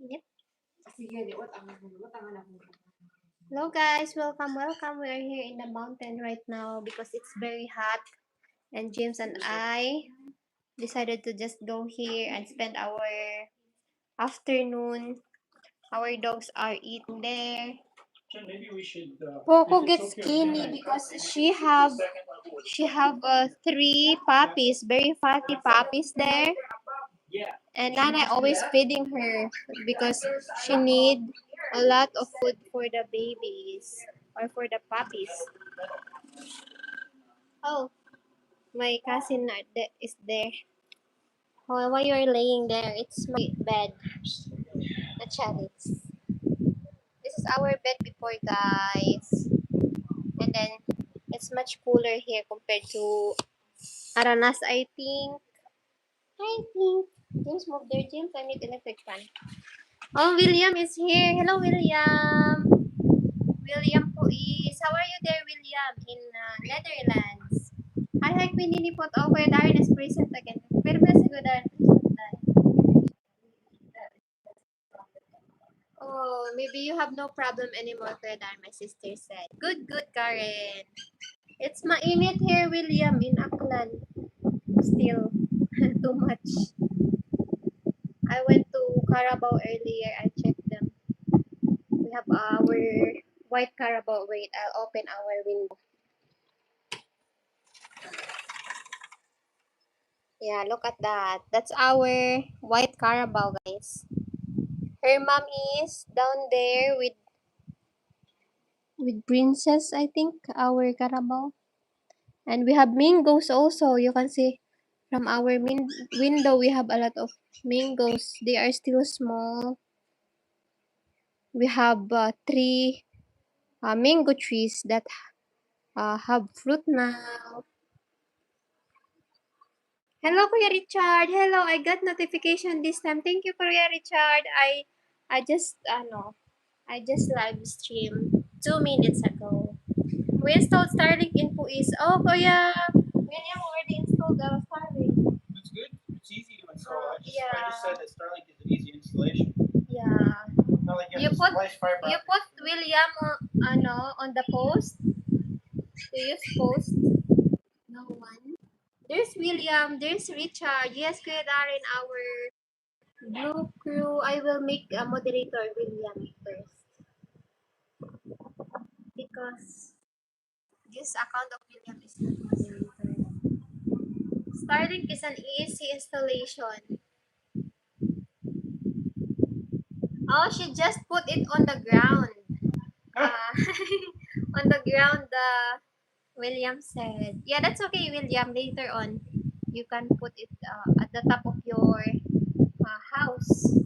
Yep. Hello guys, welcome. We are here in the mountain right now because it's very hot, and James and I decided to just go here and spend our afternoon. Our dogs are eating there. Maybe we should. Poco gets skinny because she have three puppies, very fatty puppies there. Yeah. And Nana always feeding her because she need a lot of food for the babies or for the puppies. Oh, my cousin is there. Oh, why you're laying there? It's my bed. The chalice. This is our bed before, guys. And then it's much cooler here compared to Aranas, I think. James, move there, James. I need electric fan. Oh, William is here. Hello, William. William po is. How are you there, William? In Netherlands. Hi, Queenie ni po. Okay, Darren is present again. Pero siguro Darren present tayo. Oh, maybe you have no problem anymore, Kuya Darren, my sister said. Good, Karen. It's mainit here, William, in Aklan. Still, too much. I went to Carabao earlier. I checked them. We have our white Carabao. Wait, I'll open our window. Yeah, look at that. That's our white Carabao, guys. Her mom is down there with Princess, I think, our Carabao. And we have mangoes also. You can see from our window, we have a lot of mangoes. They are still small. We have three mango trees that have fruit now. Hello, Kuya Richard. Hello, I got notification this time. Thank you, Kuya Richard. I just live streamed 2 minutes ago. We installed Starlink in Puis. Oh, Kuya William already installed the Starlink. That's good. It's easy to install. I Yeah. just said that Starlink is an easy installation. Yeah. Not like You to put splice fiber. you put William on the post. You use post. No one. There's William. There's Richard. Yes, Kuya Darren, our blue crew. I will make a moderator William first because this account of William is not moderator. Starlink is an easy installation. Oh, she just put it on the ground. Uh, on the ground, William said. Yeah, that's okay, William. Later on, you can put it at the top of your house.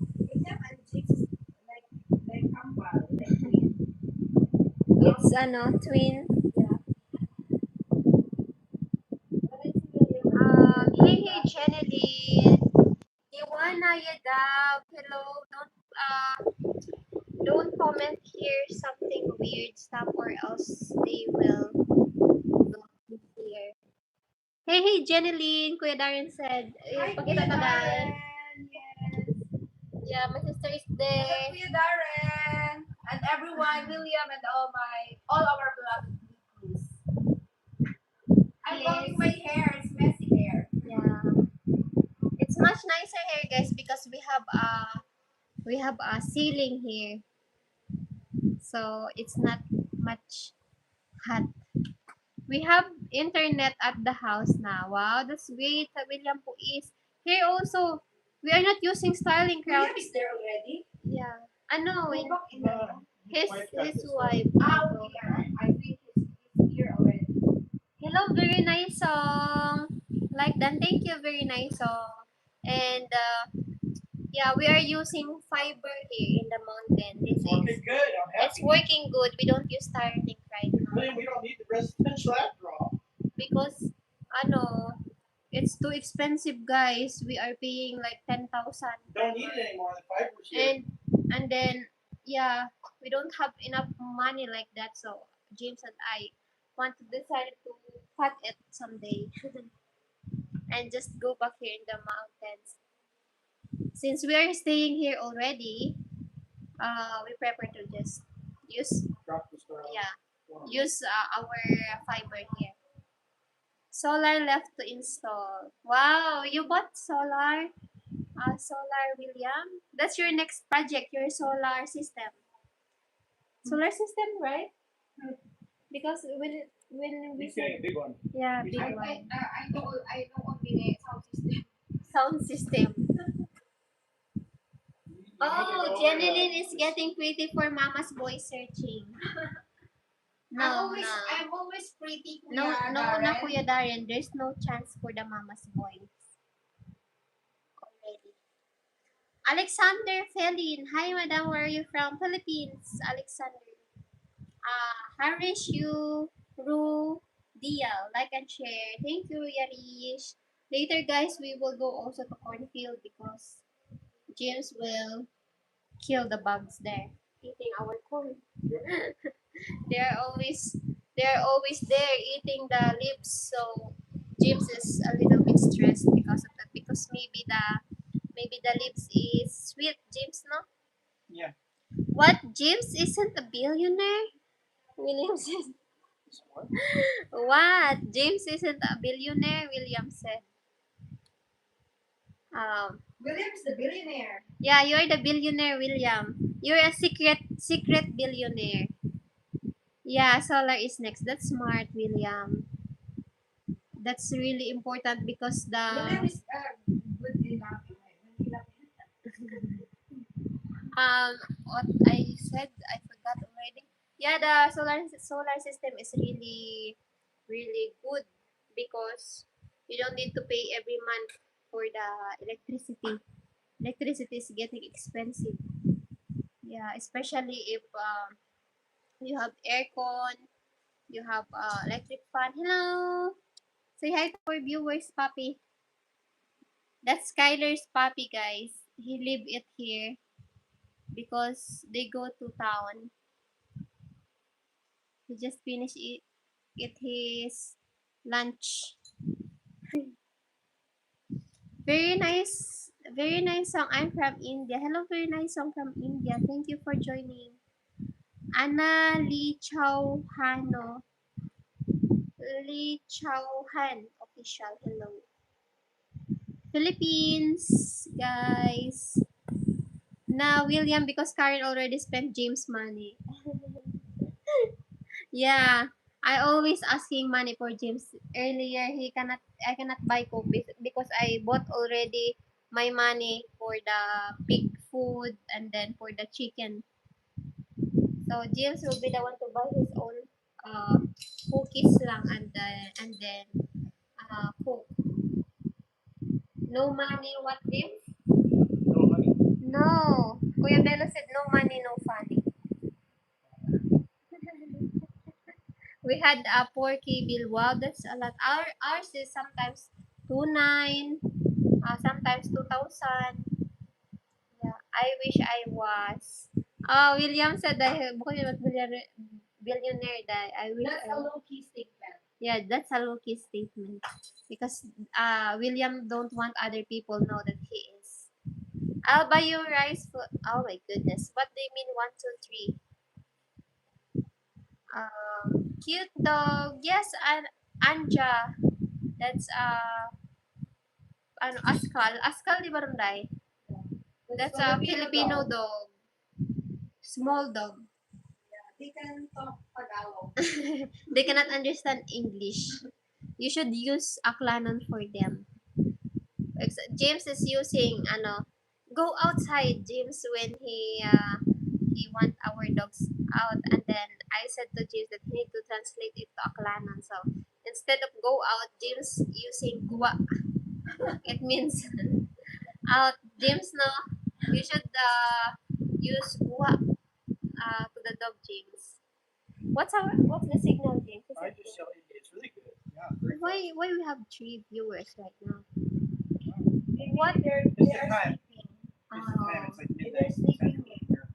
It's twin. Hey, Jenny. Iwana Yadav. Hello. Don't comment here something weird stuff or else they will look here. Hey, Jenny, Kuya Darren said. Pakita ka Darren. Yes. Yeah, my sister is there. Kuya Darren and everyone, William and all our beloved crews. I'm combing my hair. It's messy hair. Yeah. It's much nicer here, guys, because we have a ceiling here. So it's not much hot. We have internet at the house now. Wow, that's great. William po is here also. We are not using Starlink William routes. is there already? Yeah. Ano, Go back in the his wife. I think he's here already. Hello, very nice song. Like that. Thank you, very nice song. And yeah, we are using fiber here in the mountain. It's working good. I'm happy. It's working good. We don't use Starlink right now. We don't need the residential after all. Because it's too expensive, guys. We are paying like 10,000. Don't need it anymore. The fiber's here. And then yeah, we don't have enough money like that. So James and I want to decide to cut it someday and just go back here in the mountains. Since we are staying here already, we prefer to just use, Drop the star. yeah, use our fiber here. Solar left to install. Wow, you bought solar? Solar, William? That's your next project, your solar system. Solar system, right? Because when we He's getting a big one. yeah, He's big getting- one. I know only sound system. Sound system. You need to Oh, know Jenilyn the- is getting pretty for Mama's boy searching. No, I'm always pretty, Kuya no, Darren. no, Kuya Darren. There's no chance for the Mama's boys already. Alexander Felin. Hi, madam. Where are you from? Philippines. Alexander. Harish, you, Ru, Dia. Like and share. Thank you, Yarish. Later, guys, we will go also to cornfield because James will kill the bugs there, eating our corn. they're always they're always there eating the leaves. So James is a little bit stressed because of that. Because maybe the leaves is sweet. James, no? Yeah. What? James isn't a billionaire? William said. What? What? James isn't a billionaire? William said. William's the billionaire. Yeah, you're the billionaire, William. You're a secret billionaire. Yeah, solar is next. That's smart, William. That's really important because William the is good in laughing. When he laughs. what I said I forgot already. Yeah, the solar system is really good because you don't need to pay every month for the electricity. Electricity is getting expensive. Yeah, especially if you have aircon, you have electric fan. Hello. Say hi to our viewers, Papi. That's Skylar's puppy, guys. He leave it here because they go to town. He just finished it his lunch. Very nice song. I'm from India. Hello, very nice song from India. Thank you for joining. Anna Lee Chauhano. Lee Chauhan official. Hello. Philippines, guys. Now, William, because Karen already spent James' money. Yeah, I always asking money for James. Earlier, I cannot buy Coke because I bought already my money for the pig food and then for the chicken. So James will be the one to buy his own uh, cookies lang and then Coke. No money, what James? No honey. No. Kuya Bello said no money, no funny. We had a porky bill. Wow, that's a lot. Ours is sometimes 2,900, sometimes 2,000. Yeah, I wish I was. William said that bukod yun billionaire that I wish That's I a was. low-key statement. Yeah, that's a low-key statement because William don't want other people know that he is. I'll buy you rice for. Oh my goodness, what do you mean 1, 2, 3? Cute dog. Yes, Anja. That's ano, Askal. Askal di ba Ronday? That's a Filipino dog. Small dog. Yeah, they can talk Tagalog. They cannot understand English. You should use Aklanon for them. James is using go outside James when he want our dogs out, and then I said to James that he need to translate it to Aklanon. So instead of go out, James using gua. It means out. James, no, you should use gua to the dog, James. What's the signal, James? Is I it just good? tell you, it's really good. Yeah, very Why we have 3 viewers right now? Maybe What? They It's the are time. sleeping. It's the time. It's like They're midnight. sleeping.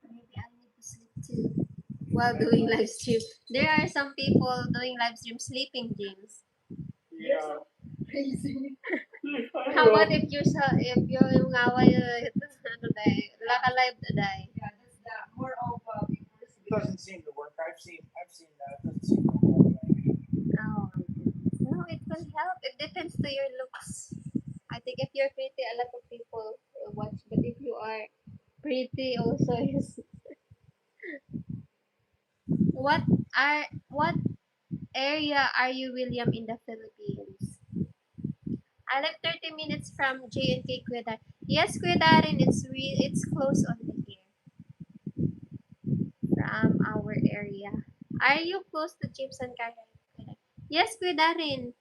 Maybe I need to sleep too while doing live stream. There are some people doing live stream sleeping, James. Yeah. Crazy. How about if you yung away ano day, laka live day. Yeah, that's the doesn't seem to work. I've seen that. It doesn't seem to work. Oh, no, it will help. It depends to your looks. I think if you're pretty, a lot of people will watch. But if you are pretty, also is what area are you, William, in the Philippines? I live 30 minutes from J&K Quedarin. Yes, Quedarin, it's close on the here from our area. Are you close to Chips and Quedarin? Yes, Quedarin.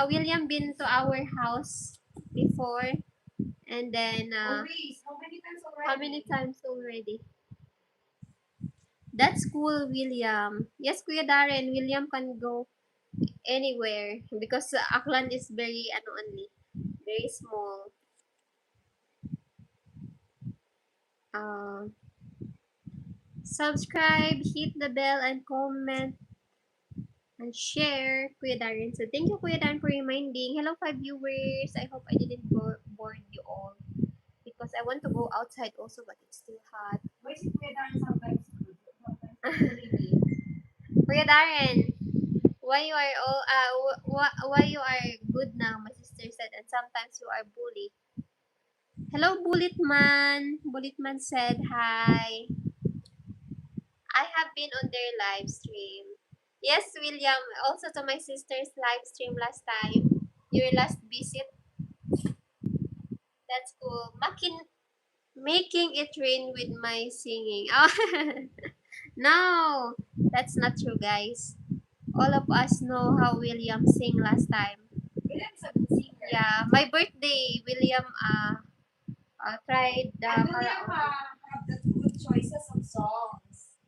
William been to our house before, and then Maurice, how many times already? how many times already? That's cool, William. Yes, Kuya Darren, William can go anywhere because Aklan is very only very small. Uh, Subscribe, hit the bell, and comment and share, Kuya Darren. So thank you, Kuya Darren, for reminding. Hello, 5 viewers. I hope I didn't bore you all because I want to go outside also, but it's still hot. Why is it weird and sometimes good? Sometimes really. Kuya Darren, why you are all why you are good now? My sister said, and sometimes you are bully. Hello, Bulletman. Bulletman said hi. I have been on their live stream. Yes, William. Also to my sister's live stream last time. Your last visit. That's cool. Making it rain with my singing. Oh, no, that's not true, guys. All of us know how William sang last time. William's a good singer. Yeah, my birthday, William tried the And William karaoke. have the good choices of songs.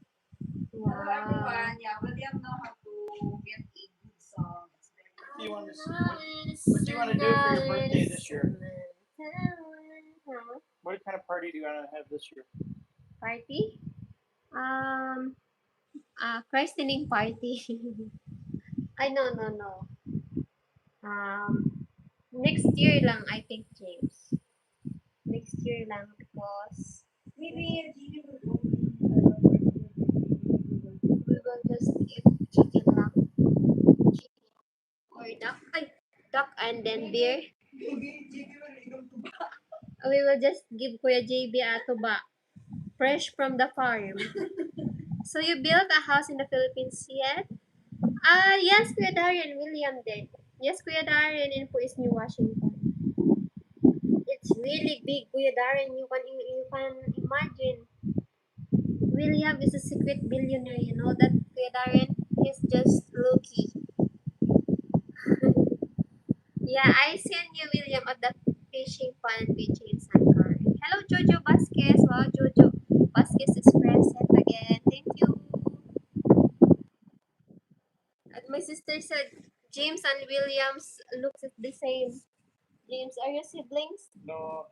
Hello Wow. everyone. Yeah, William know how to get a good song. It's very good. What do you want to do for your birthday this year? Huh? What kind of party do you want to have this year? Party? Christening party. I no. Next year lang, I think, James. Next year lang because Maybe Gigi will go. we will just eat chicken lang. Chicken or duck. Ay, duck and then beer. Maybe Gigi will go to We will just give Kuya JB a tuba. Fresh from the farm. So you built a house in the Philippines yet? Yes, Kuya Darian. William did. Yes, Kuya Darian in Puis, New Washington. It's really big, Kuya Darian. You can imagine. William is a secret billionaire. You know that, Kuya Darian? He's just lucky. Yeah, I sent you, William, at the fishing pond beach in San Carlos. Hello, Jojo Vasquez. Wow, Jojo Vasquez is present again. Thank you. And my sister said James and Williams looks the same. James, are you siblings? No,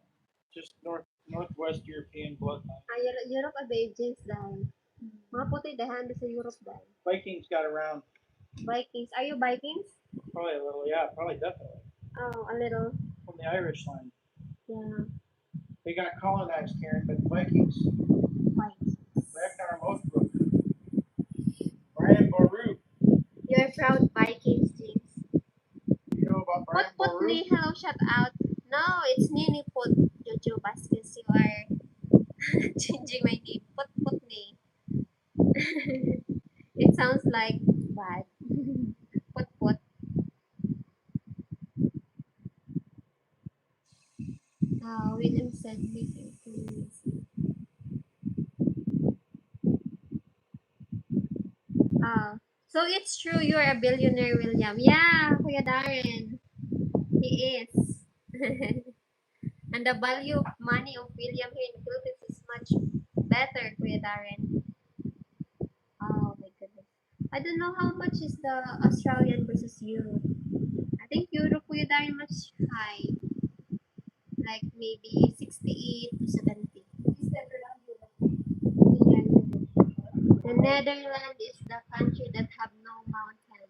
just northwest European bloodline. Europe abay James dahil. Mga puti dahan sa Europe dahil. Vikings got around. Vikings. Are you Vikings? Probably a little, yeah, probably definitely. Oh, a little. From the Irish line. Yeah. They got colonized, Karen, but the Vikings, Vikings. Ragnar Lothbrok, Brian Boru. You're proud Vikings, James. You know about Brian Put Boru? me, hello, shout out. No, it's Nini Put. Jojo Vasquez, you are changing my name. Put me. It sounds like bad. Put. William said meeting, please. So it's true you're a billionaire, William. Yeah, Kuya Darren. He is. And the value of money of William here in the Philippines is much better, Kuya Darren. Oh my goodness. I don't know how much is the Australian versus Euro. I think Euro, Kuya Darren, much high. Like maybe 68 to 70. Is that around Yeah. The Netherlands is the country that have no mountain.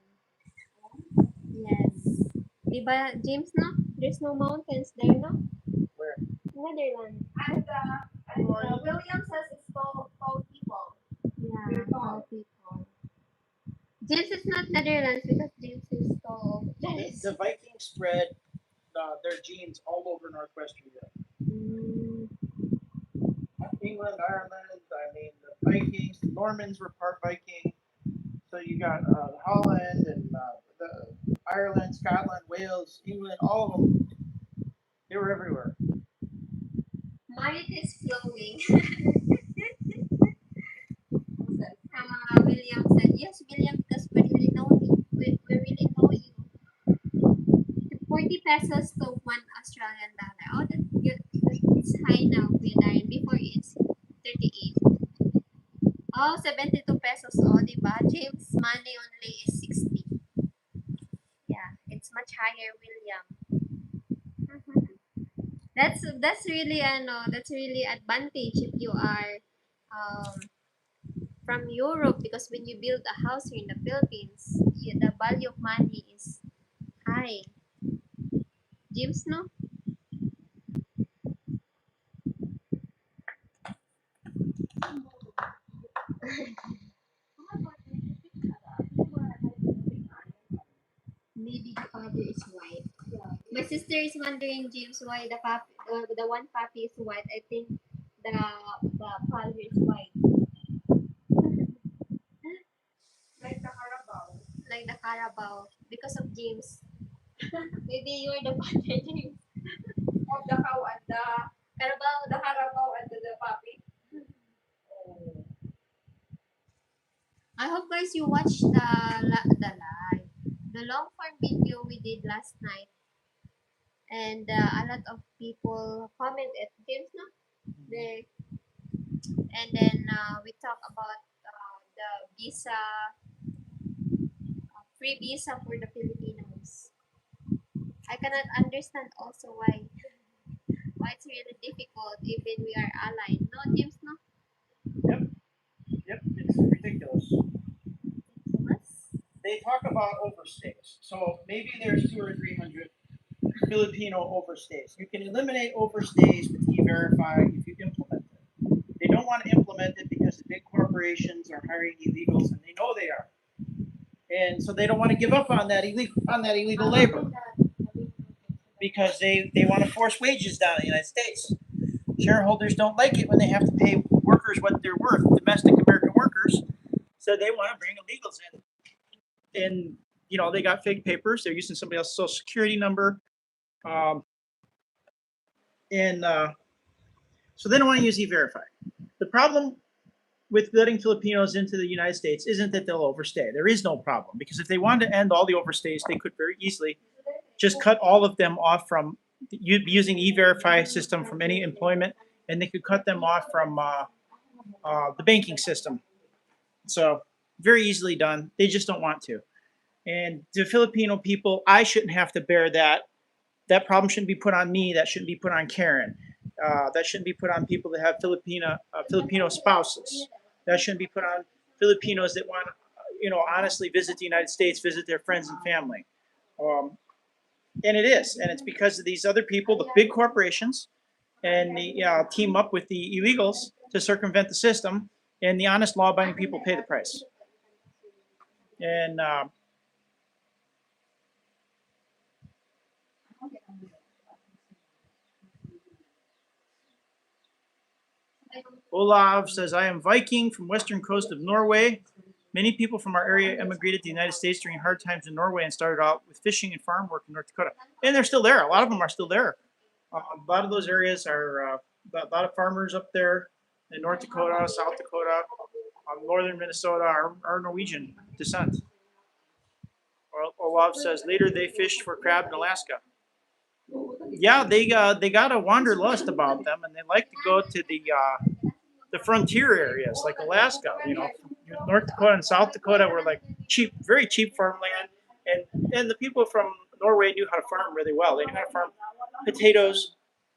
Yes. Diba, James, no? There's no mountains there, no? Where? Netherlands. And William says it's tall people. Yeah, Very tall. James is not Netherlands because James is so jealous. The Vikings spread their genes all over northwestern Europe. Mm. England, Ireland. I mean, the Vikings, the Normans were part Viking. So you got Holland and Ireland, Scotland, Wales, England, all of them. They were everywhere. Mine is flowing. William said, yes, William, because we really know you. We really know you. 40 pesos to 1 Australian dollar. Oh, that's good. It's high now, Kuya. Before it's 38. Oh, 72 pesos. Oh, diba? James, money only is 60. Yeah, it's much higher, William. That's really that's really advantage if you are um from Europe, because when you build a house here in the Philippines, the value of money is high. James, no? Maybe the father is white. My sister is wondering, James, why the one puppy is white. I think the father is white, Like the Carabao. like the Carabao, because of James. Maybe you're the father, James. Of the cow and Carabao, the Carabao and the puppy. I hope guys you watch the live, the long form video we did last night, and a lot of people commented, James, no? They, and then we talk about the visa, free visa for the Filipinos. I cannot understand also why it's really difficult even we are allied. No, James, no? Yep, yep, it's ridiculous. Ridiculous. They talk about overstays. So maybe there's 200 or 300 Filipino overstays. You can eliminate overstays with E-Verify if you implement it. They don't want to implement it because the big corporations are hiring illegals, and they know they are. And so they don't want to give up on that illegal labor because they want to force wages down in the United States. Shareholders don't like it when they have to pay workers what they're worth, domestic American workers. So they want to bring illegals in. And, they got fake papers. They're using somebody else's social security number. And so they don't want to use E-Verify. The problem with letting Filipinos into the United States isn't that they'll overstay. There is no problem, because if they wanted to end all the overstays, they could very easily just cut all of them off from using E-Verify system from any employment, and they could cut them off from the banking system. So very easily done. They just don't want to. And the Filipino people, I shouldn't have to bear that. That problem shouldn't be put on me. That shouldn't be put on Karen. That shouldn't be put on people that have Filipino spouses. That shouldn't be put on Filipinos that want, honestly visit the United States, visit their friends and family. And it is, and it's because of these other people, the big corporations, and the team up with the illegals to circumvent the system, and the honest, law-abiding people pay the price. And Olav says, I am Viking from western coast of Norway. Many people from our area emigrated to the United States during hard times in Norway and started out with fishing and farm work in North Dakota. And they're still there. A lot of them are still there. A lot of those areas are a lot of farmers up there in North Dakota, South Dakota, northern Minnesota are Norwegian descent. Olav says, later they fished for crab in Alaska. Yeah, they got a wanderlust about them, and they like to go to the frontier areas like Alaska. North Dakota and South Dakota were like cheap, very cheap farmland, and the people from Norway knew how to farm really well. They knew how to farm potatoes,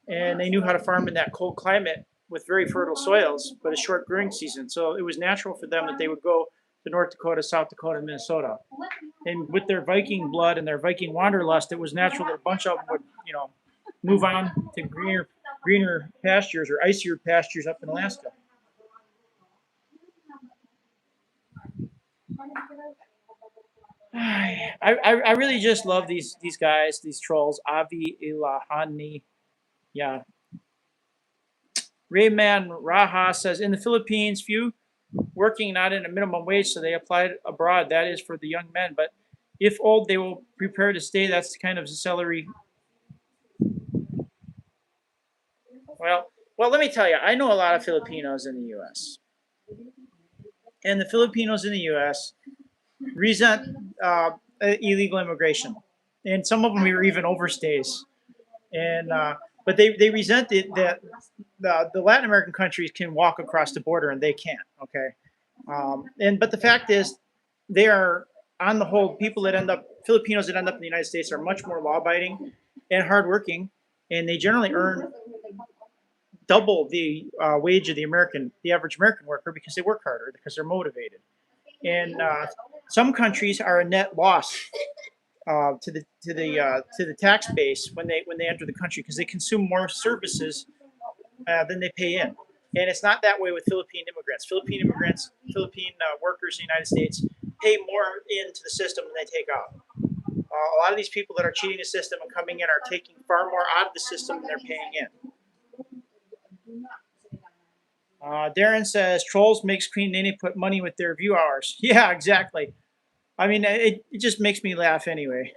and they knew how to farm in that cold climate with very fertile soils, but a short growing season. So it was natural for them that they would go to North Dakota, South Dakota, and Minnesota. And with their Viking blood and their Viking wanderlust, it was natural that a bunch of them would, move on to greener pastures or icier pastures up in Alaska. I really just love these guys, these trolls. Avi Ilahani, yeah. Rayman Raha says in the Philippines, few working not in a minimum wage, so they applied abroad. That is for the young men, but if old, they will prepare to stay. That's the kind of salary. Well, let me tell you, I know a lot of Filipinos in the U.S. And the Filipinos in the U.S. resent illegal immigration, and some of them are even overstays. And but they resent it that the Latin American countries can walk across the border and they can't. Okay, and but the fact is, they are on the whole people that end up Filipinos that end up in the United States are much more law-abiding and hardworking, and they generally earn double the wage of the average American worker because they work harder because they're motivated. And some countries are a net loss to the tax base when they enter the country because they consume more services than they pay in. And it's not that way with Philippine immigrants. Philippine workers in the United States pay more into the system than they take out. A lot of these people that are cheating the system and coming in are taking far more out of the system than they're paying in. Darren says trolls make Queen Nene put money with their view hours. Yeah, exactly. I mean, it just makes me laugh anyway.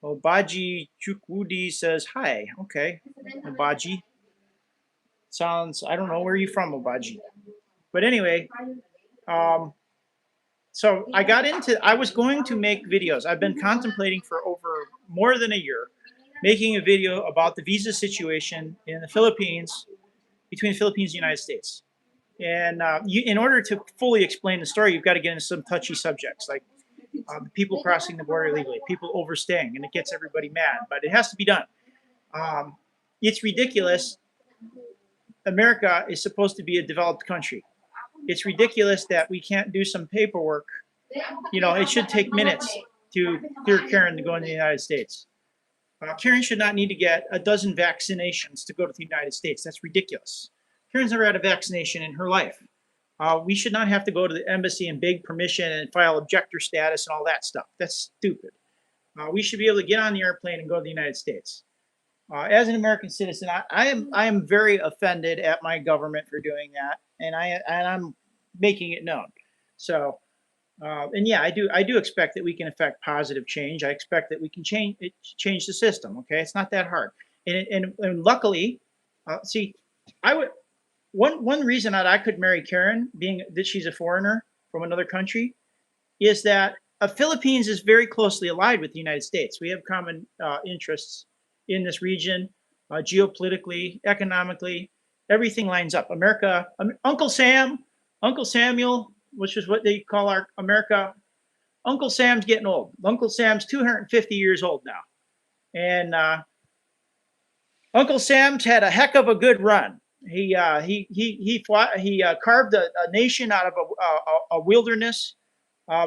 Obaji Chukwudi says hi. Okay, Obaji. Sounds, I don't know, where are you from, Obaji? But anyway, so I was going to make videos. I've been contemplating for over more than a year making a video about the visa situation in the Philippines, between the Philippines and the United States. And in order to fully explain the story, you've got to get into some touchy subjects like people crossing the border illegally, people overstaying, and it gets everybody mad. But it has to be done. It's ridiculous. America is supposed to be a developed country. It's ridiculous that we can't do some paperwork. You know, it should take minutes to clear Karen to go into the United States. Karen should not need to get a dozen vaccinations to go to the United States. That's ridiculous. Karen's never had a vaccination in her life. We should not have to go to the embassy and beg permission and file objector status and all that stuff. That's stupid. We should be able to get on the airplane and go to the United States. As an American citizen, I am very offended at my government for doing that, and I'm making it known. So, and yeah, I do expect that we can affect positive change. I expect that we can change the system. Okay, it's not that hard. And luckily, see, I would one reason that I could marry Karen, being that she's a foreigner from another country, is that Philippines is very closely allied with the United States. We have common interests in this region, geopolitically, economically, everything lines up. America, Uncle Samuel, which is what they call our America. Uncle Sam's getting old. Uncle Sam's 250 years old now, and Uncle Sam's had a heck of a good run. He carved a nation out of a wilderness,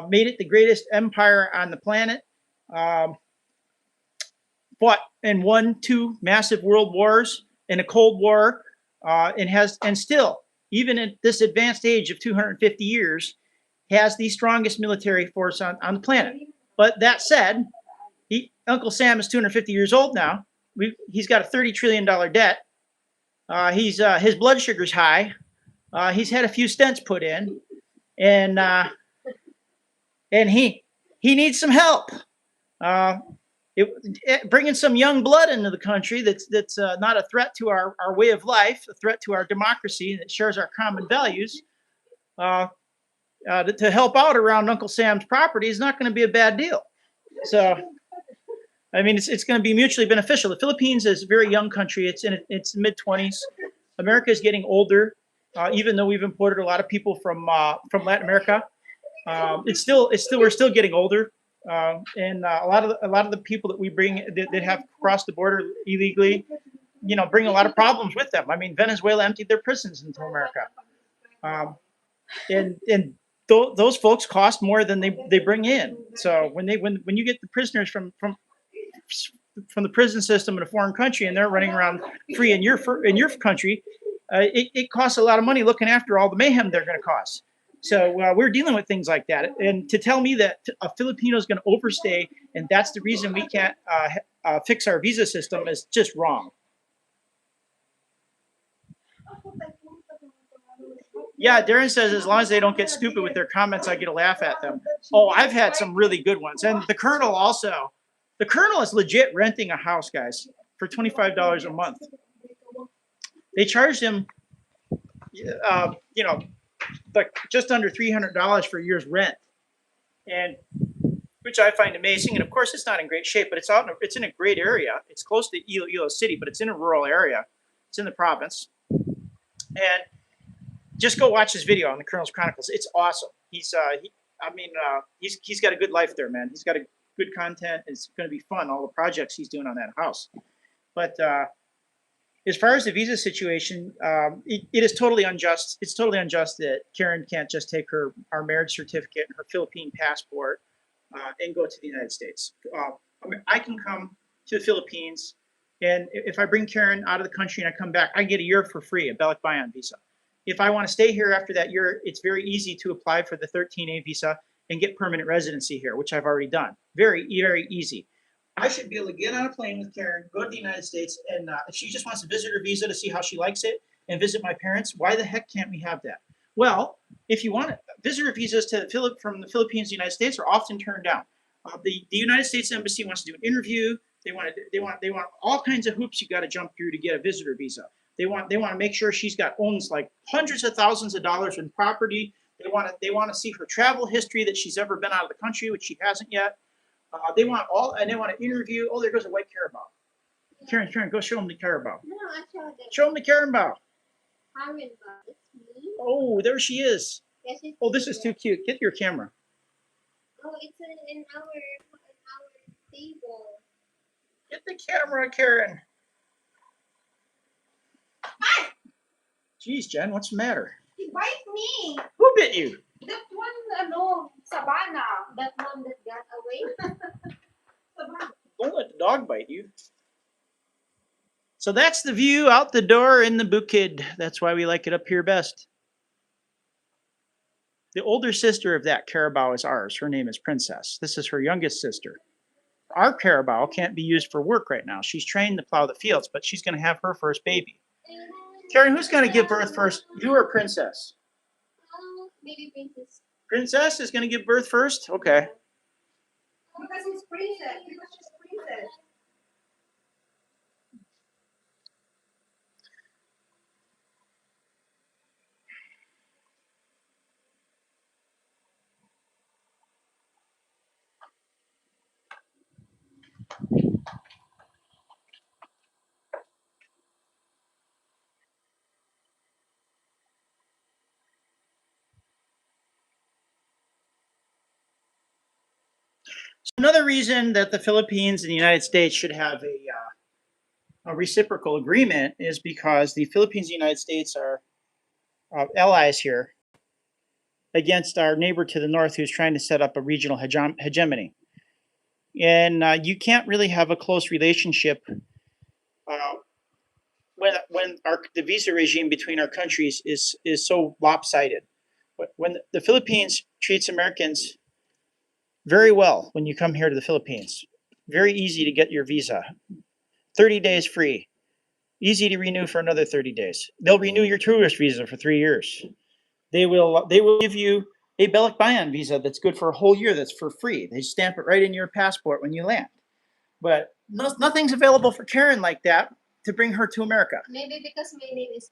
made it the greatest empire on the planet. Fought and won 2 massive world wars and a Cold War, and still, even at this advanced age of 250 years, has the strongest military force on the planet. But that said, Uncle Sam is 250 years old now. He's got a $30 trillion debt. His blood sugar's high. He's had a few stents put in, and he needs some help. Bringing some young blood into the country that's not a threat to our way of life, a threat to our democracy, that shares our common values, to help out around Uncle Sam's property is not going to be a bad deal. So, I mean, it's going to be mutually beneficial. The Philippines is a very young country. It's in its mid-20s. America is getting older, even though we've imported a lot of people from Latin America. We're still getting older. And a lot of the people that we bring that have crossed the border illegally, bring a lot of problems with them. I mean, Venezuela emptied their prisons into America, and those folks cost more than they bring in. So when you get the prisoners from the prison system in a foreign country and they're running around free in your country, it costs a lot of money looking after all the mayhem they're going to cause. So we're dealing with things like that. And to tell me that a Filipino is going to overstay and that's the reason we can't fix our visa system is just wrong. Yeah, Darren says as long as they don't get stupid with their comments, I get a laugh at them. Oh, I've had some really good ones. And the Colonel also. The Colonel is legit renting a house, guys, for $25 a month. They charged him, like just under $300 for a year's rent, and which I find amazing. And of course, it's not in great shape, but it's in a great area. It's close to Iloilo City, but it's in a rural area. It's in the province, and just go watch his video on the Colonel's Chronicles. It's awesome. He's got a good life there, man. He's got a good content. It's going to be fun. All the projects he's doing on that house. But as far as the visa situation, it is totally unjust. It's totally unjust that Karen can't just take our marriage certificate and her Philippine passport and go to the United States. I can come to the Philippines, and if I bring Karen out of the country and I come back, I get a year for free, a Balik Bayan visa. If I want to stay here after that year, it's very easy to apply for the 13A visa and get permanent residency here, which I've already done. Very, very easy. I should be able to get on a plane with Karen, go to the United States, and if she just wants to visit her visa to see how she likes it and visit my parents, why the heck can't we have that? Well, if you want it, visitor visas from the Philippines to the United States are often turned down. The United States Embassy wants to do an interview. They want all kinds of hoops you got to jump through to get a visitor visa. They want to make sure she's owns like hundreds of thousands of dollars in property. They want to see her travel history, that she's ever been out of the country, which she hasn't yet. They want to interview. Oh, there goes a white carabao. Karen, go show them the carabao. No, I showed them. Show them the carabao. Carabao, it's me. Oh, there she is. Yes, Oh, this is too cute. Get your camera. Oh, it's in our table. Get the camera, Karen. Jeez, Jen, what's the matter? He bite me. Who bit you? That one, Sabana. That one that got away. Sabana. Don't let the dog bite you. So that's the view out the door in the Bukid. That's why we like it up here best. The older sister of that carabao is ours. Her name is Princess. This is her youngest sister. Our carabao can't be used for work right now. She's trained to plow the fields, but she's going to have her first baby. Karen, who's going to give birth first? You or Princess? Maybe Princess. Princess is going to give birth first? Okay. Because he's princess. Because she's princess. So another reason that the Philippines and the United States should have a reciprocal agreement is because the Philippines and the United States are allies here against our neighbor to the north who's trying to set up a regional hegemony. And you can't really have a close relationship when the visa regime between our countries is so lopsided. When the Philippines treats Americans very well when you come here to the Philippines, very easy to get your visa, 30 days free, easy to renew for another 30 days. They'll renew your tourist visa for 3 years. They will give you a Balik Bayan visa that's good for a whole year, that's for free. They stamp it right in your passport when you land. But nothing's available for Karen like that to bring her to America. Maybe because my name is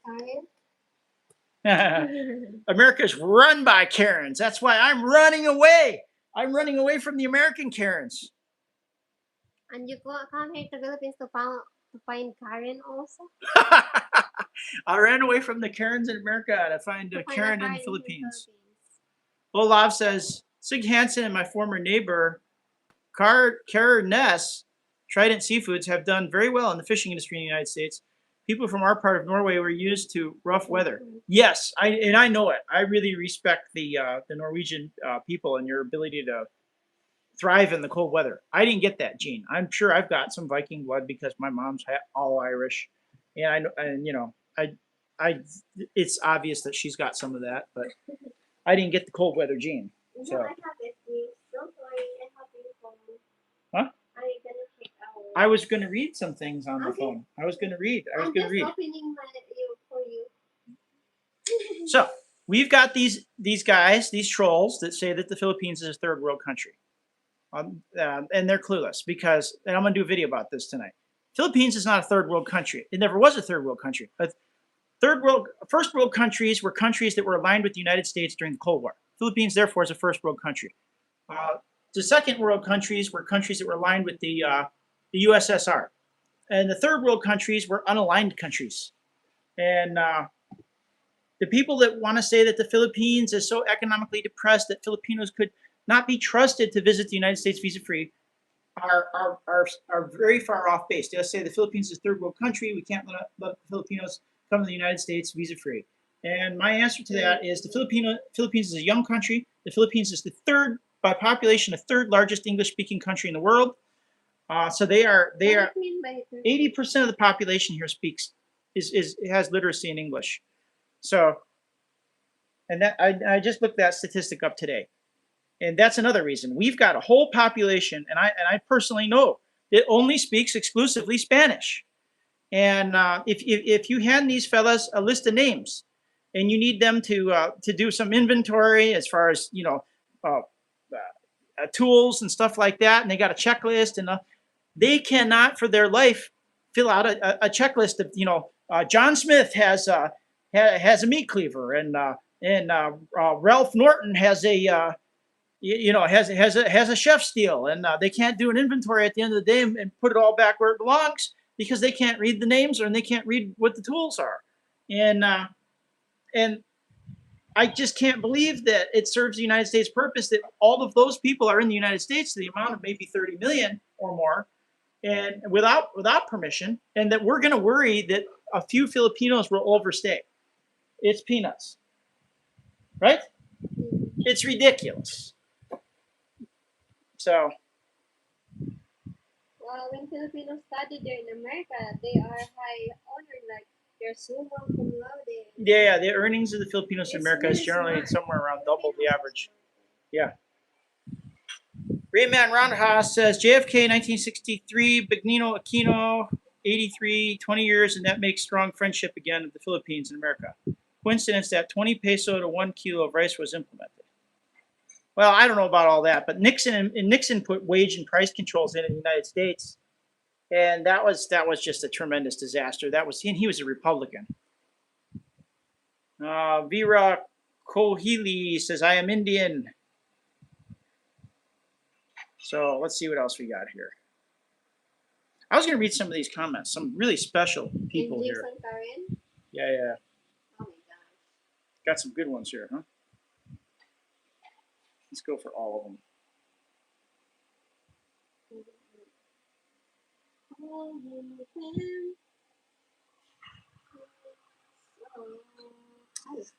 Karen. America's run by Karens. That's why I'm running away. I'm running away from the American Karens. And you come here to Philippines to find Karen also? I ran away from the Karens in America to find a Karen in the Philippines. Olav says, Sig Hansen and my former neighbor, Karen Ness, Trident Seafoods, have done very well in the fishing industry in the United States. People from our part of Norway were used to rough weather. Yes, I know it. I really respect the Norwegian people and your ability to thrive in the cold weather. I didn't get that gene. I'm sure I've got some Viking blood because my mom's all Irish, and it's obvious that she's got some of that. But I didn't get the cold weather gene. No, So. I have it. Please. Don't worry. I have your phone. Huh? Are you gonna check out? I was going to read some things on the Okay. phone. I was going to read. I'm just opening my you for you. So we've got these guys, these trolls that say that the Philippines is a third world country, and they're clueless because, and I'm going to do a video about this tonight. Philippines is not a third world country. It never was a third world country. First world countries were countries that were aligned with the United States during the Cold War. Philippines, therefore, is a first world country. The second world countries were countries that were aligned with the USSR, and the third world countries were unaligned countries. And the people that want to say that the Philippines is so economically depressed that Filipinos could not be trusted to visit the United States visa-free are very far off base. They'll say the Philippines is a third world country. We can't let Filipinos come to the United States visa-free. And my answer to that is the Philippines is a young country. The Philippines is the third, by population, the third largest English-speaking country in the world. So they are 80% of the population here has literacy in English. So, and that I just looked that statistic up today, and that's another reason we've got a whole population, and I personally know that only speaks exclusively Spanish. And if you hand these fellas a list of names, and you need them to do some inventory as far as tools and stuff like that, and they got a checklist, and they cannot for their life fill out a checklist of John Smith has a meat cleaver, and Ralph Norton has a has a chef steel, and they can't do an inventory at the end of the day and put it all back where it belongs because they can't read the names and they can't read what the tools are, and I just can't believe that it serves the United States purpose that all of those people are in the United States to the amount of maybe 30 million or more, and without permission, and that we're going to worry that a few Filipinos will overstay. It's peanuts, right? It's ridiculous. So, well, when Filipinos study there in America, they are high honored, like they're summa cum laude. Yeah, the earnings of the Filipinos in It's America is really generally smart. somewhere around double the average. Yeah. Rayman Roundhouse says JFK 1963, Benigno Aquino 83, 20 years, and that makes strong friendship again of the Philippines and America. Coincidence that 20 peso to 1 kilo of rice was implemented. Well, I don't know about all that, but Nixon put wage and price controls in the United States, and that was just a tremendous disaster. He was a Republican. Vera Kohili says, I am Indian. So let's see what else we got here. I was going to read some of these comments. Some really special people here. Yeah. Oh my gosh. Got some good ones here, huh? Let's go for all of them.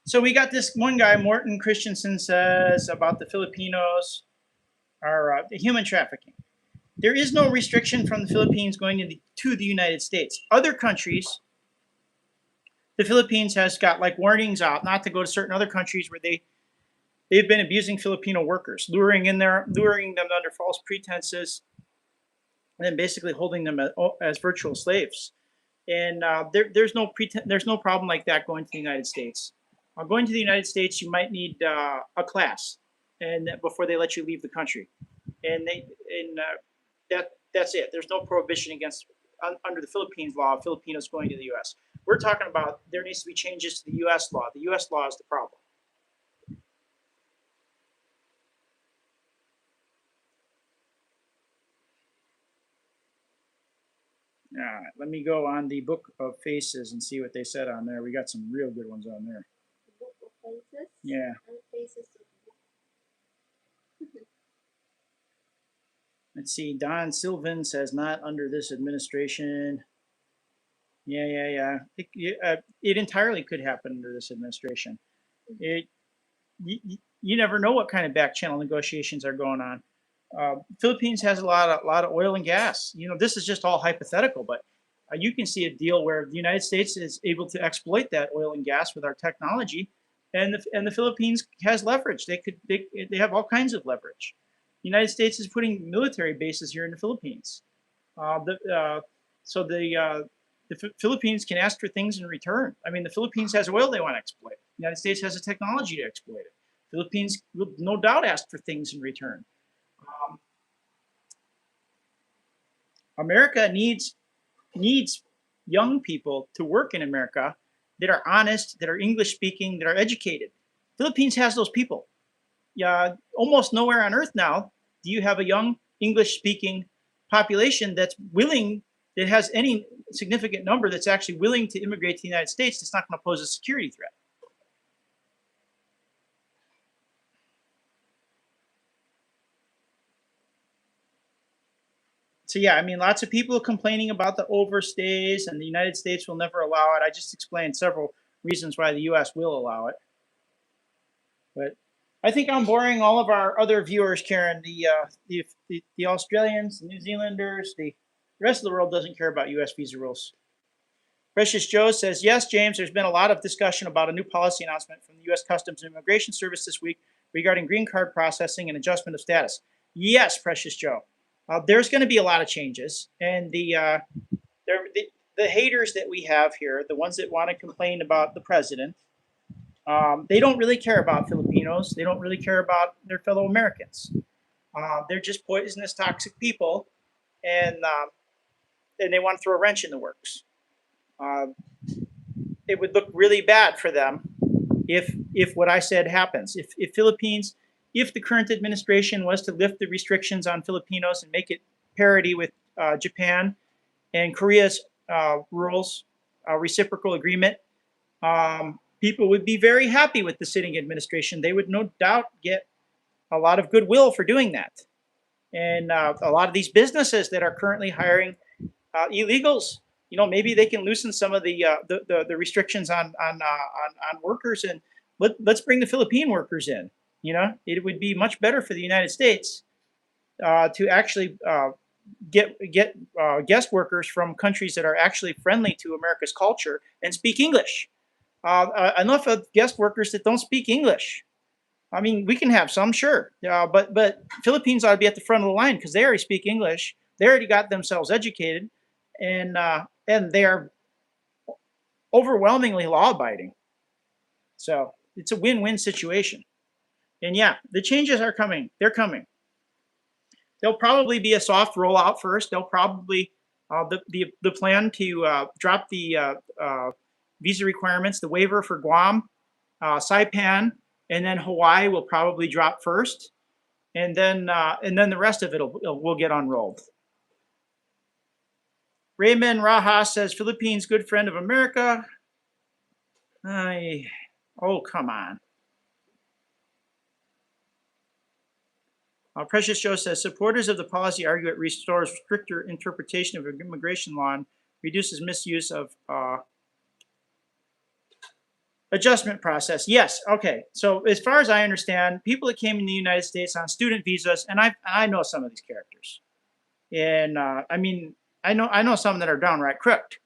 So we got this one guy, Morton Christensen, says about the Filipinos are human trafficking. There is no restriction from the Philippines going to the United States. Other countries, the Philippines has got like warnings out not to go to certain other countries where they've been abusing Filipino workers, luring them under false pretenses, and then basically holding them as virtual slaves. And there's no problem like that going to the United States. Going to the United States, you might need a class, and before they let you leave the country, and that's it. There's no prohibition against under the Philippines law of Filipinos going to the U.S. We're talking about there needs to be changes to the U.S. law. The U.S. law is the problem. All right, let me go on the Book of Faces and see what they said on there. We got some real good ones on there. Book of Faces? Yeah. Faces of Let's see. Don Sylvan says not under this administration. Yeah. It entirely could happen under this administration. You never know what kind of back channel negotiations are going on. Philippines has a lot of oil and gas. This is just all hypothetical, but you can see a deal where the United States is able to exploit that oil and gas with our technology and the Philippines has leverage. They have all kinds of leverage. The United States is putting military bases here in the Philippines. Uh, the, uh, so the Philippines can ask for things in return. I mean, the Philippines has oil they want to exploit. The United States has the technology to exploit it. Philippines will no doubt ask for things in return. Um, America needs young people to work in America that are honest, that are English speaking, that are educated. Philippines has those people. Yeah, almost nowhere on earth now do you have a young English speaking population that's willing, that has any significant number that's actually willing to immigrate to the United States that's not going to pose a security threat. So yeah, I mean, lots of people complaining about the overstays and the United States will never allow it. I just explained several reasons why the US will allow it. But I think I'm boring all of our other viewers, Karen. The Australians, the New Zealanders, the rest of the world doesn't care about U.S. visa rules. Precious Joe says, yes, James, there's been a lot of discussion about a new policy announcement from the U.S. Customs and Immigration Service this week regarding green card processing and adjustment of status. Yes, Precious Joe. There's going to be a lot of changes, and the haters that we have here, the ones that want to complain about the president, they don't really care about Filipinos. They don't really care about their fellow Americans. They're just poisonous, toxic people, and they want to throw a wrench in the works. It would look really bad for them if what I said happens. If the current administration was to lift the restrictions on Filipinos and make it parity with Japan and Korea's rules, reciprocal agreement, people would be very happy with the sitting administration. They would no doubt get a lot of goodwill for doing that. And a lot of these businesses that are currently hiring illegals, maybe they can loosen some of the restrictions on workers, and let's bring the Philippine workers in. It would be much better for the United States to actually get guest workers from countries that are actually friendly to America's culture and speak English. Enough of guest workers that don't speak English. I mean, we can have some, sure, but Philippines ought to be at the front of the line because they already speak English. They already got themselves educated, and they are overwhelmingly law-abiding. So it's a win-win situation. And yeah, the changes are coming. They're coming. There'll probably be a soft rollout first. They'll probably the plan to drop the visa requirements, the waiver for Guam, Saipan, and then Hawaii will probably drop first, and then the rest of it will get unrolled. Raymond Raha says, Philippines, good friend of America. Oh, come on. Precious Joe says, supporters of the policy argue it restores stricter interpretation of immigration law and reduces misuse of adjustment process. Yes. Okay. So as far as I understand, people that came in the United States on student visas, and I know some of these characters, and I mean, I know some that are downright crooked.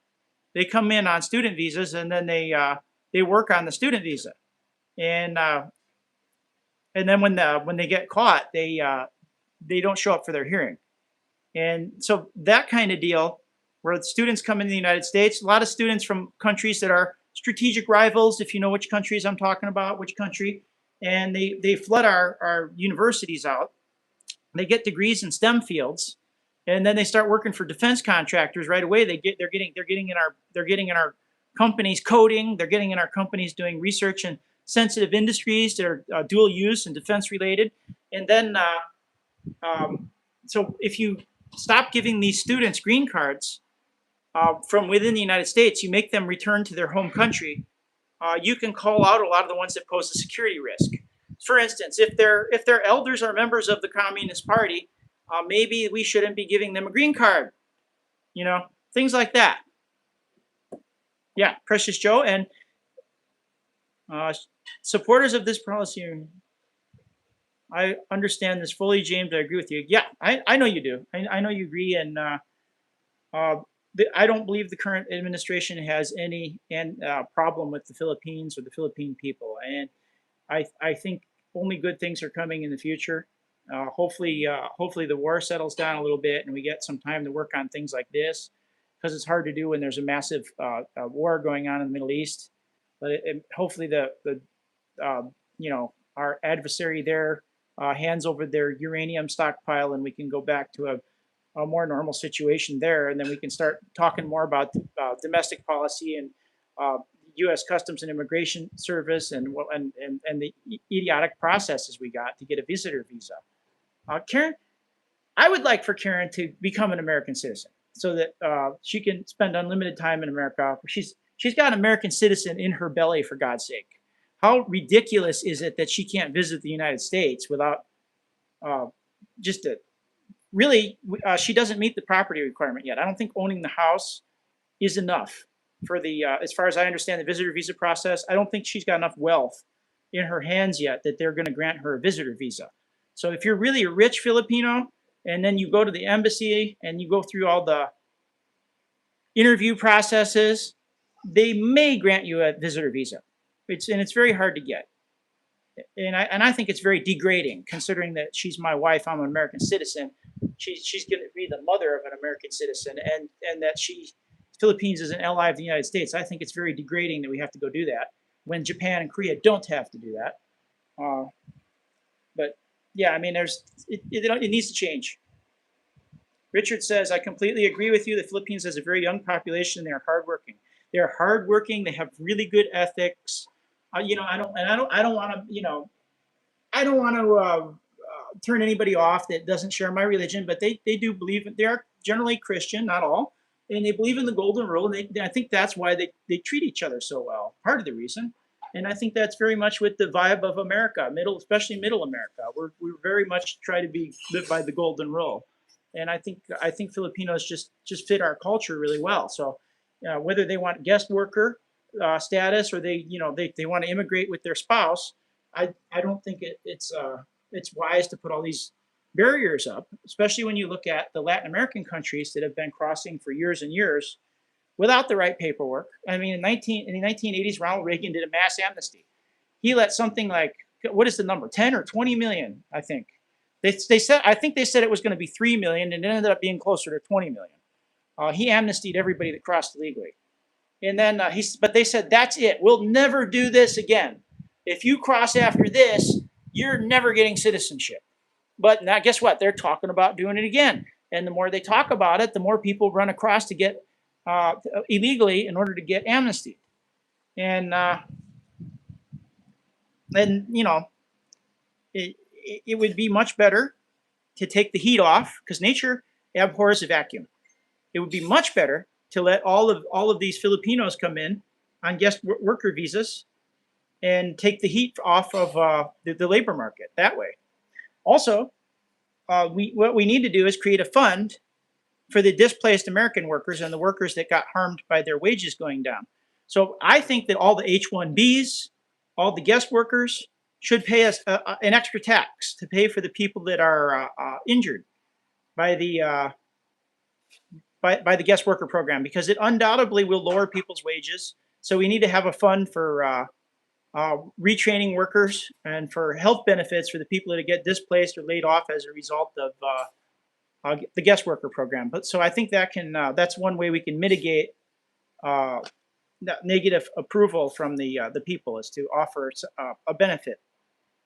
They come in on student visas, and then they work on the student visa, and then when they get caught, they don't show up for their hearing, and so that kind of deal, where the students come into the United States, a lot of students from countries that are strategic rivals, if you know which countries I'm talking about, which country, and they flood our universities out. They get degrees in STEM fields, and then they start working for defense contractors right away. They're getting in our companies coding. They're getting in our companies doing research in sensitive industries that are dual use and defense related. And then so if you stop giving these students green cards from within the United States, you make them return to their home country, you can call out a lot of the ones that pose a security risk. For instance, if their elders are members of the Communist Party, maybe we shouldn't be giving them a green card. Things like that. Yeah, Precious Joe, and supporters of this policy, I understand this fully, James. I agree with you. Yeah, I know you do. I know you agree, and I don't believe the current administration has any problem with the Philippines or the Philippine people, and I think only good things are coming in the future. Hopefully the war settles down a little bit and we get some time to work on things like this, because it's hard to do when there's a massive war going on in the Middle East. But hopefully the our adversary there hands over their uranium stockpile and we can go back to a more normal situation there, and then we can start talking more about domestic policy and U.S. Customs and Immigration Service and the idiotic processes we got to get a visitor visa. Karen, I would like for Karen to become an American citizen so that she can spend unlimited time in America. She's got an American citizen in her belly, for God's sake. How ridiculous is it that she can't visit the United States without just a really? She doesn't meet the property requirement yet. I don't think owning the house is enough for the as far as I understand the visitor visa process. I don't think she's got enough wealth in her hands yet that they're going to grant her a visitor visa. So if you're really a rich Filipino and then you go to the embassy and you go through all the interview processes, they may grant you a visitor visa. It's very hard to get. And I think it's very degrading considering that she's my wife, I'm an American citizen. She's going to be the mother of an American citizen, and that Philippines is an ally of the United States. I think it's very degrading that we have to go do that when Japan and Korea don't have to do that. But yeah, I mean, it needs to change. Richard says, I completely agree with you. The Philippines has a very young population. They are hardworking. They are hardworking. They have really good ethics. I don't want to, I don't want to turn anybody off that doesn't share my religion, but they do believe they are generally Christian, not all, and they believe in the golden rule. And I think that's why they treat each other so well. Part of the reason. And I think that's very much with the vibe of America, especially middle America. We very much try to live by the golden rule, and I think Filipinos just fit our culture really well. So whether they want guest worker status or they want to immigrate with their spouse, I don't think it's wise to put all these barriers up, especially when you look at the Latin American countries that have been crossing for years and years without the right paperwork. I mean, in the 1980s, Ronald Reagan did a mass amnesty. He let something like, what is the number, 10 or 20 million, I think. They said, I think they said it was going to be 3 million, and it ended up being closer to 20 million. He amnestied everybody that crossed illegally. And then but they said, that's it. We'll never do this again. If you cross after this, you're never getting citizenship. But now, guess what? They're talking about doing it again. And the more they talk about it, the more people run across to get illegally in order to get amnesty. And it would be much better to take the heat off because nature abhors a vacuum. It would be much better to let all of these Filipinos come in on guest worker visas and take the heat off of the labor market that way. Also, what we need to do is create a fund for the displaced American workers and the workers that got harmed by their wages going down. So I think that all the H-1Bs, all the guest workers should pay us an extra tax to pay for the people that are injured by the guest worker program, because it undoubtedly will lower people's wages. So we need to have a fund for retraining workers and for health benefits for the people that get displaced or laid off as a result of the guest worker program. But so I think that's one way we can mitigate negative approval from the people, is to offer a benefit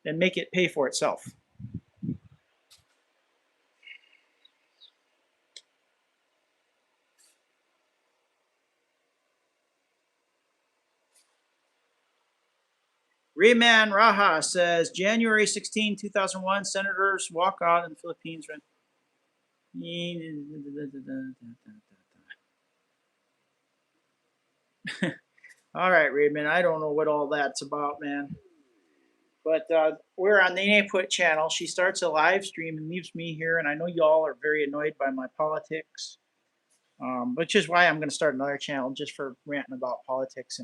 and make it pay for itself. Rayman Raha says, January 16, 2001, senators walk out in the Philippines. All right, Rayman, I don't know what all that's about, man. But we're on the Input channel. She starts a live stream and leaves me here, and I know y'all are very annoyed by my politics, which is why I'm going to start another channel just for ranting about politics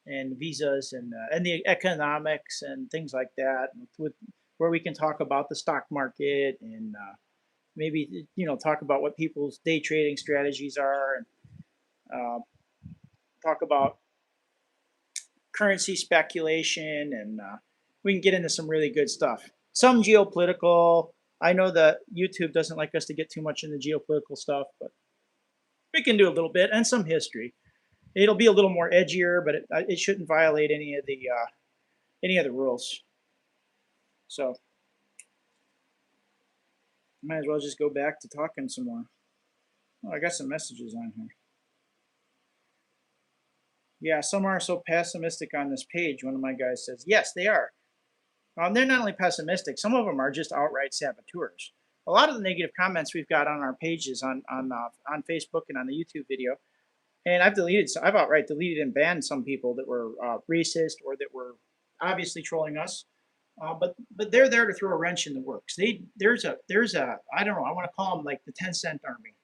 and visas and the economics and things like that, where we can talk about the stock market and maybe talk about what people's day trading strategies are. uh, talk about currency speculation, and we can get into some really good stuff. Some geopolitical. I know that YouTube doesn't like us to get too much into geopolitical stuff, but we can do a little bit, and some history. It'll be a little more edgier, but it shouldn't violate any of the rules. So might as well just go back to talking some more. Oh, I got some messages on here. Yeah, some are so pessimistic on this page. One of my guys says, yes, they are. They're not only pessimistic, some of them are just outright saboteurs. A lot of the negative comments we've got on our pages on Facebook and on the YouTube video, and I've outright deleted and banned some people that were racist or that were obviously trolling us. But they're there to throw a wrench in the works. There's a I don't know, I want to call them like the 10-cent army.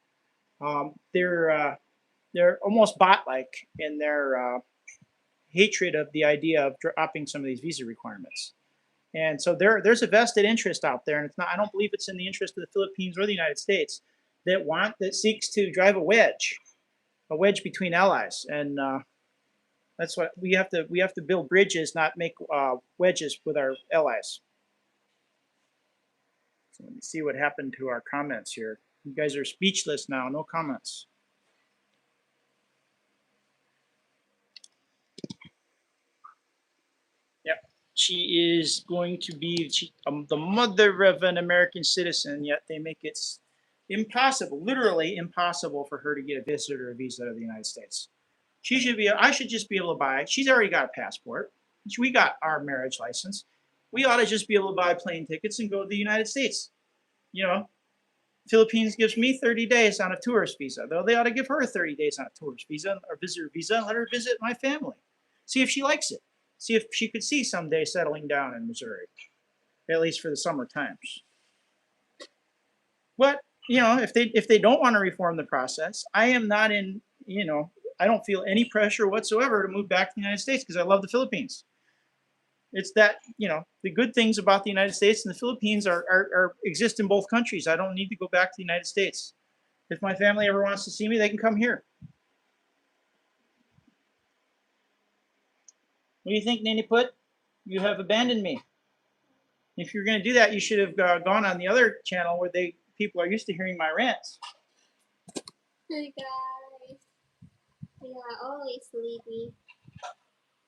They're almost bot-like in their hatred of the idea of dropping some of these visa requirements. And so there's a vested interest out there, and it's not. I don't believe it's in the interest of the Philippines or the United States that seeks to drive a wedge between allies, and that's what we have to build bridges, not make wedges with our allies. So let me see what happened to our comments here. You guys are speechless now. No comments. Yep. She is going to be the mother of an American citizen, yet they make it impossible, literally impossible, for her to get a visitor visa to the United States. She should be. I should just be able to buy. She's already got a passport. We got our marriage license. We ought to just be able to buy plane tickets and go to the United States. You know, Philippines gives me 30 days on a tourist visa, though they ought to give her 30 days on a tourist visa or visitor visa and let her visit my family. See if she likes it. See if she could see someday settling down in Missouri, at least for the summer times. But if they don't want to reform the process, I am not in. I don't feel any pressure whatsoever to move back to the United States because I love the Philippines. It's that the good things about the United States and the Philippines are exist in both countries. I don't need to go back to the United States. If my family ever wants to see me, they can come here. What do you think, Nanny Put? You have abandoned me. If you're going to do that, you should have gone on the other channel where people are used to hearing my rants. Hey guys. Yeah, always leave me.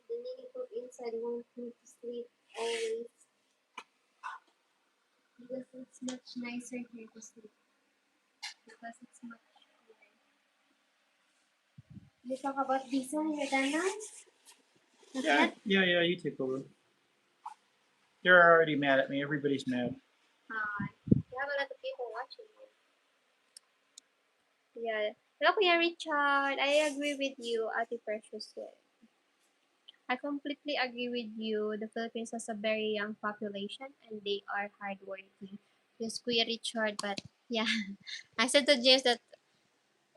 The mini poop inside wants me to sleep always. Because it's much nicer here to sleep. Because it's much cooler. You talk about visa, you're done now? Not yet? Yeah, you take over. They're already mad at me. Everybody's mad. You have a lot of people watching you. Yeah. Hello, Kuya Richard. I agree with you, Ate Precious said. I completely agree with you. The Philippines has a very young population and they are hardworking. Yes, Kuya Richard, but yeah. I said to James that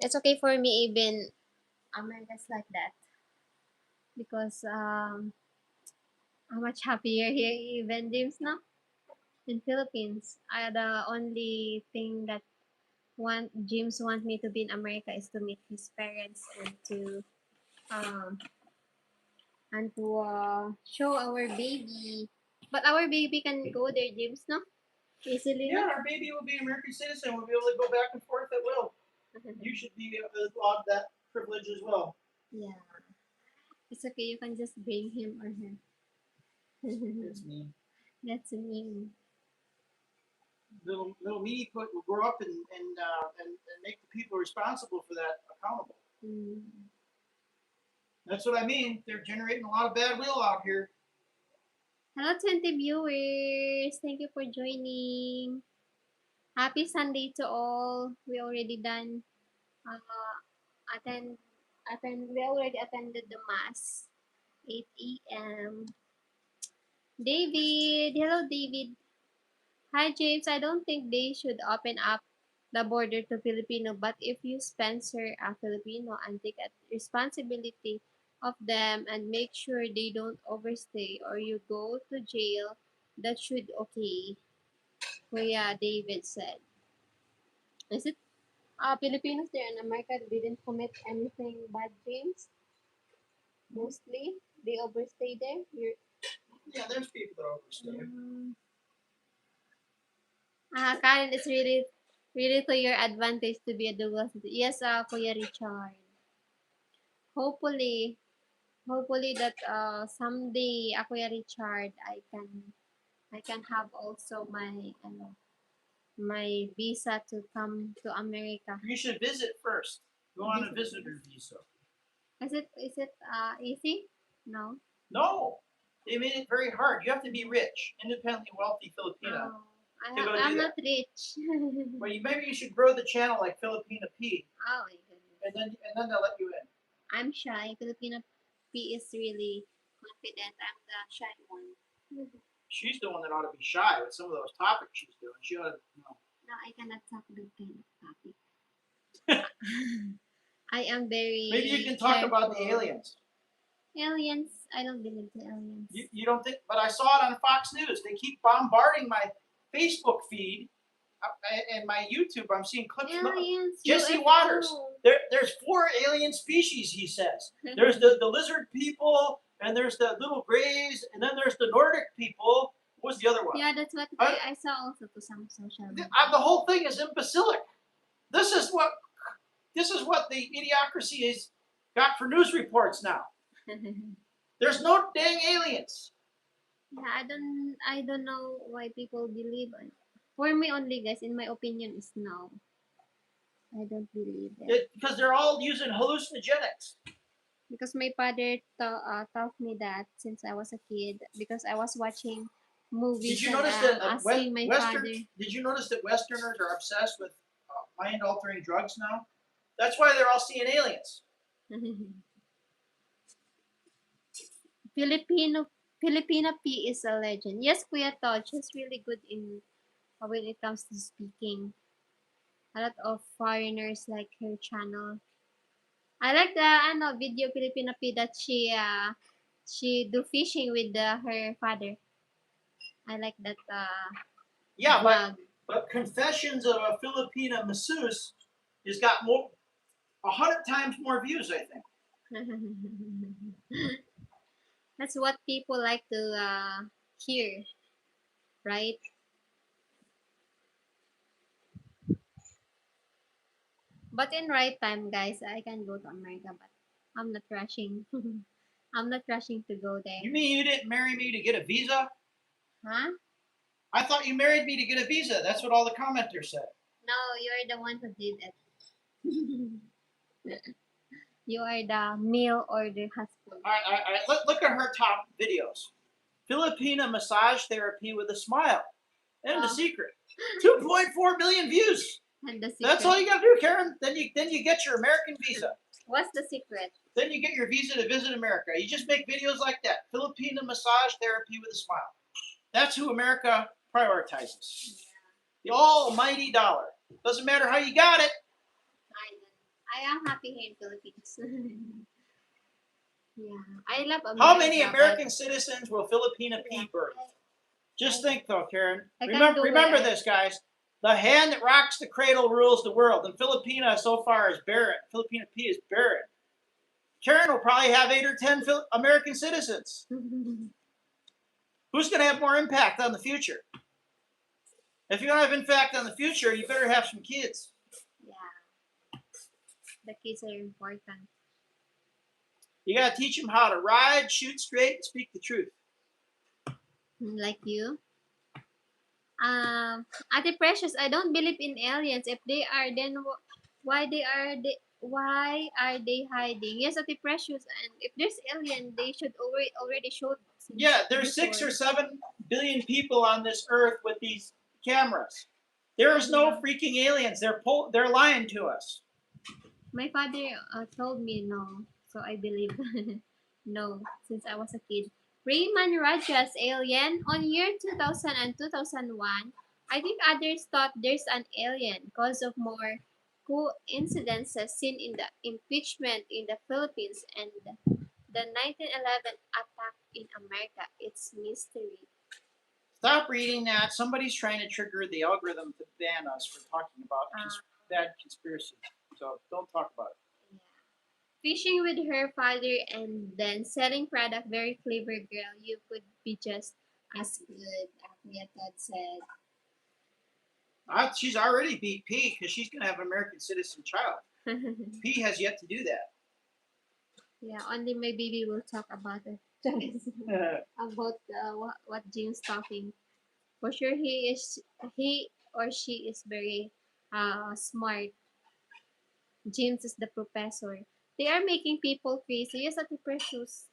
it's okay for me even America's like that because I'm much happier here even James no in Philippines. The only thing that James want me to be in America is to meet his parents um and to show our baby. But our baby can go there, James, no? Easily, Yeah, no? our baby will be an American citizen. We'll be able to go back and forth at will. You should be allowed that privilege as well. Yeah. It's okay, you can just bring him or her. It's me. That's me. Little me put will grow up and make the people responsible for that accountable. Mm. That's what I mean. They're generating a lot of bad will out here. Hello, 20 viewers. Thank you for joining. Happy Sunday to all. We already done uh, we already attended the mass 8 a.m. David, hello David. Hi James, I don't think they should open up the border to Filipino, but if you sponsor a Filipino and take a responsibility of them and make sure they don't overstay or you go to jail, that should okay. Kuya David said. Is it Filipinos there in America didn't commit anything bad things. Mostly, they overstay there. Yeah, there's people that overstay. Karen, it's really to your advantage to be a dual citizen. Yes, Kuya Richard. Hopefully, hopefully that someday, Kuya Richard, I can have also my visa to come to America. You should visit first. Go on a visitor visa. Is it easy? No. No, they made it very hard. You have to be rich, independently wealthy Filipina. Oh, To go I'm do not rich. Well, maybe you should grow the channel like Filipina P, Oh my goodness. and then they'll let you in. I'm shy. Filipino P is really confident. I'm the shy one. She's the one that ought to be shy with some of those topics she's doing. She ought to, No, I cannot talk that kind of topic. I am very Maybe you can talk about the careful. aliens. Aliens, I don't believe the aliens. You don't think? But I saw it on Fox News. They keep bombarding my Facebook feed and my YouTube. I'm seeing clips. Aliens, Jesse UFO. Waters. There's 4 alien species, he says. There's the lizard people, and there's the little grays, and then there's the Nordic people. What's the other one? Yeah, that's what I saw also to some social media. The whole thing is imbecilic. This is what the idiocracy has got for news reports now. There's no dang aliens. Yeah, I don't know why people believe it. For me only, guys, in my opinion is no. I don't believe it. Because they're all using hallucinogenics. Because my father taught me that since I was a kid. Because I was watching movies. Did you and notice that asking my father. Did you notice that Westerners are obsessed with mind-altering drugs now? That's why they're all seeing aliens. Filipino P is a legend. Yes, Kuya Todd, she's really good in when it comes to speaking. A lot of foreigners like her channel. I like the video Filipino P that she do fishing with her father. I like that Yeah, vlog. but Confessions of a Filipina Masseuse has got 100 times more views, I think. That's what people like to hear, right? But in right time, guys, I can go to America, but I'm not rushing. I'm not rushing to go there. You mean you didn't marry me to get a visa? Huh? I thought you married me to get a visa. That's what all the commenters said. No, you're the one who did it. You are the meal order husband. All right. Look at her top videos. Filipina massage therapy with a smile. And the secret. 2.4 million views. And the secret. That's all you gotta do, Karen. Then you get your American visa. What's the secret? Then you get your visa to visit America. You just make videos like that. Filipina massage therapy with a smile. That's who America prioritizes. The almighty dollar. Doesn't matter how you got it. I am happy here in Philippines. Yeah, I love America. How many American citizens will Filipina P birth? Just think, though, Karen. Remember this, guys. The hand that rocks the cradle rules the world, and Filipina so far is barren. Filipina P is barren. Karen will probably have 8 or 10 American citizens. Who's going to have more impact on the future? If you don't have impact on the future, you better have some kids. Yeah, the kids are important. You got to teach them how to ride, shoot straight, and speak the truth. Like you. Ate Precious, I don't believe in aliens. If they are, then why are they hiding? Yes, Ate Precious, and if there's alien, they should already show. Yeah, there's 6 or 7 billion people on this earth with these cameras. There is no freaking aliens. They're lying to us. My father told me no, so I believe no since I was a kid. Rayman Raja's Alien on year 2000 and 2001. I think others thought there's an alien because of more coincidences seen in the impeachment in the Philippines and the 1911 attack in America. It's mystery. Stop reading that. Somebody's trying to trigger the algorithm to ban us for talking about bad conspiracies. So don't talk about it. Yeah. Fishing with her father and then selling product. Very clever girl. You could be just as good. Kuya Todd said. She's already beat P because she's going to have an American citizen child. P has yet to do that. Yeah, only my baby will talk about it. About what James talking. For sure, he or she is very smart. James is the professor. They are making people crazy. Yes, at the precious.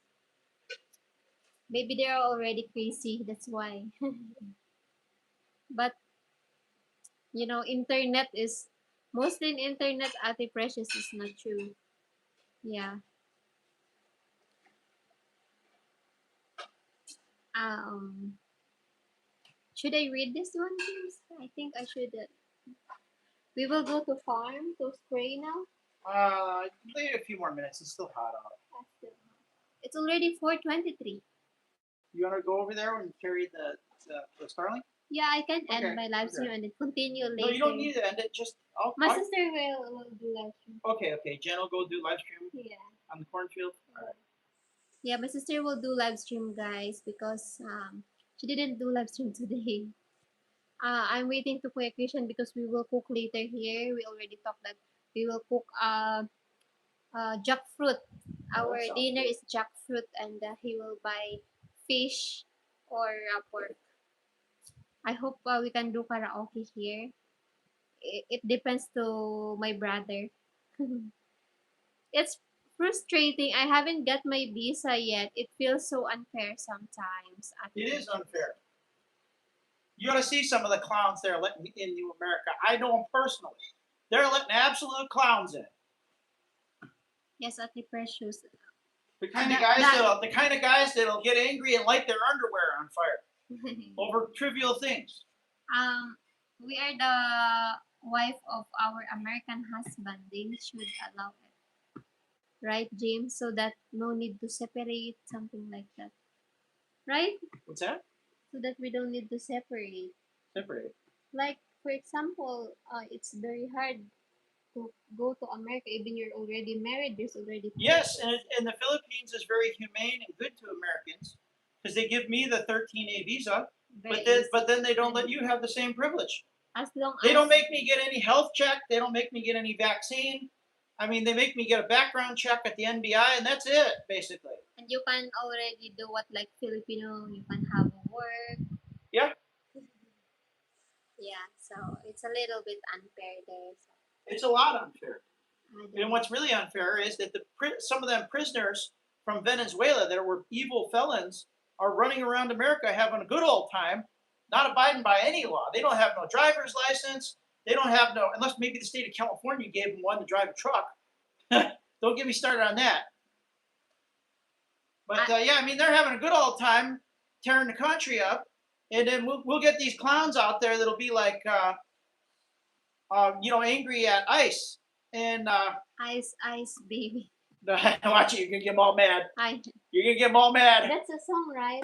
Maybe they are already crazy. That's why. But internet is mostly in internet. Ate Precious is not true. Yeah. Um. Should I read this one, James? I think I should. We will go to farm to spray now. Wait a few more minutes. It's still hot out. It's already 4:23. You want to go over there and carry the Starlink? Yeah, I can Okay, end my live stream okay. and then continue later. No, you don't need to end it. Just My sister will do live stream. Okay. Jen will go do live stream Yeah. on the cornfield. All right. Yeah, my sister will do live stream, guys, because she didn't do live stream today. I'm waiting to Kuya Christian because we will cook later here. We already talked that we will cook jackfruit. Our that sounds dinner good. is jackfruit, and he will buy fish or pork. I hope we can do karaoke here. It depends to my brother. It's frustrating. I haven't got my visa yet. It feels so unfair sometimes. It is unfair. You ought to see some of the clowns they're letting into America. I know them personally. They're letting absolute clowns in. Yes, Ate Precious. The kind of That- guys that'll get angry and light their underwear on fire over trivial things. We are the wife of our American husband. They should allow it, right, James? So that no need to separate, something like that, right? What's that? So that we don't need to separate. Separate. Like for example, it's very hard to go to America even you're already married. There's already Yes, and the Philippines is very humane and good to Americans because they give me the 13A visa, very but then they don't let you have the same privilege. as long They as don't make me get any health check. They don't make me get any vaccine. I mean, they make me get a background check at the NBI, and that's it, basically. and you can already do what like Filipino. You can have a work. Yeah. Yeah, so it's a little bit unfair there. So It's a lot unfair. I And don't what's really unfair is that some of them prisoners from Venezuela that were evil felons are running around America having a good old time, not abiding by any law. They don't have no driver's license. They don't have no, unless maybe the state of California gave them one to drive a truck. Don't get me started on that. But yeah, I mean, they're having a good old time tearing the country up. And then we'll get these clowns out there that'll be like, angry at ICE. And ice baby. watch it, you're gonna get them all mad. I You're gonna get them all mad. That's a song, right?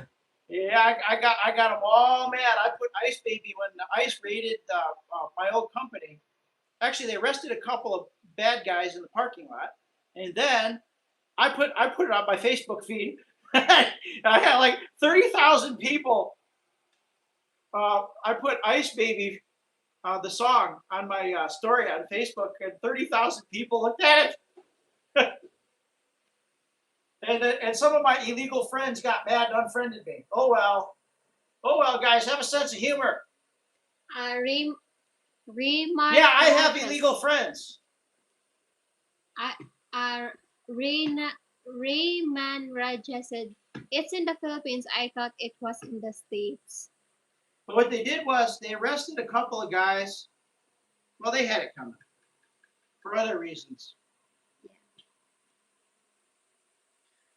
Yeah, I got them all mad. I put Ice Baby when ICE raided my old company. Actually, they arrested a couple of bad guys in the parking lot, and then I put it on my Facebook feed. I had like 30,000 people. I put Ice Baby, the song, on my story on Facebook, and 30,000 people looked at it. And some of my illegal friends got mad and unfriended me. Oh well, guys, have a sense of humor. Rayman. Yeah, I have illegal friends. Rayman Raja said, "It's in the Philippines. I thought it was in the States." But what they did was they arrested a couple of guys. Well, they had it coming for other reasons.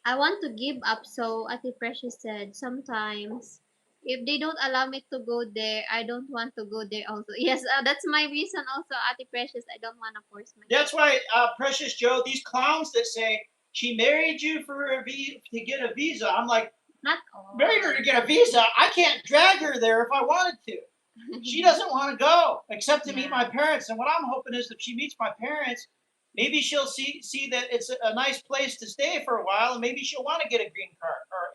I want to give up, so Ate Precious said, sometimes if they don't allow me to go there, I don't want to go there also. Yes, that's my reason also, Ate Precious. I don't want to force myself. That's why, Precious Joe, these clowns that say she married you to get a visa. I'm like, Not all. married her to get a visa. I can't drag her there if I wanted to. She doesn't want to go except to meet Yeah. my parents. And what I'm hoping is if she meets my parents, maybe she'll see that it's a nice place to stay for a while, and maybe she'll want to get a green card or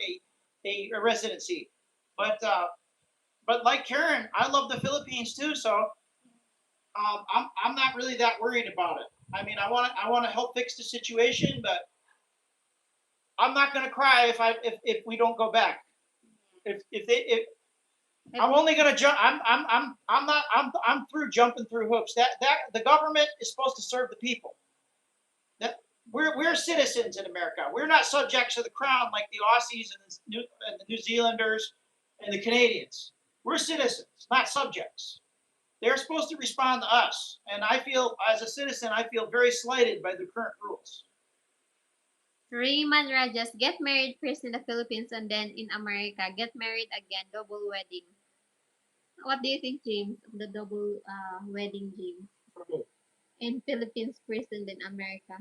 a residency. But like Karen, I love the Philippines too, so I'm not really that worried about it. I mean, I want to help fix the situation, but I'm not going to cry if we don't go back. If I'm only going to jump. I'm not. I'm through jumping through hoops. That the government is supposed to serve the people. That we're citizens in America. We're not subjects of the crown like the Aussies and the New Zealanders and the Canadians. We're citizens, not subjects. They're supposed to respond to us. And I feel, as a citizen, I feel very slighted by the current rules. Raymond Rajas, get married first in the Philippines and then in America. Get married again, double wedding. What do you think, James, of the double wedding, James? In Philippines first and then America.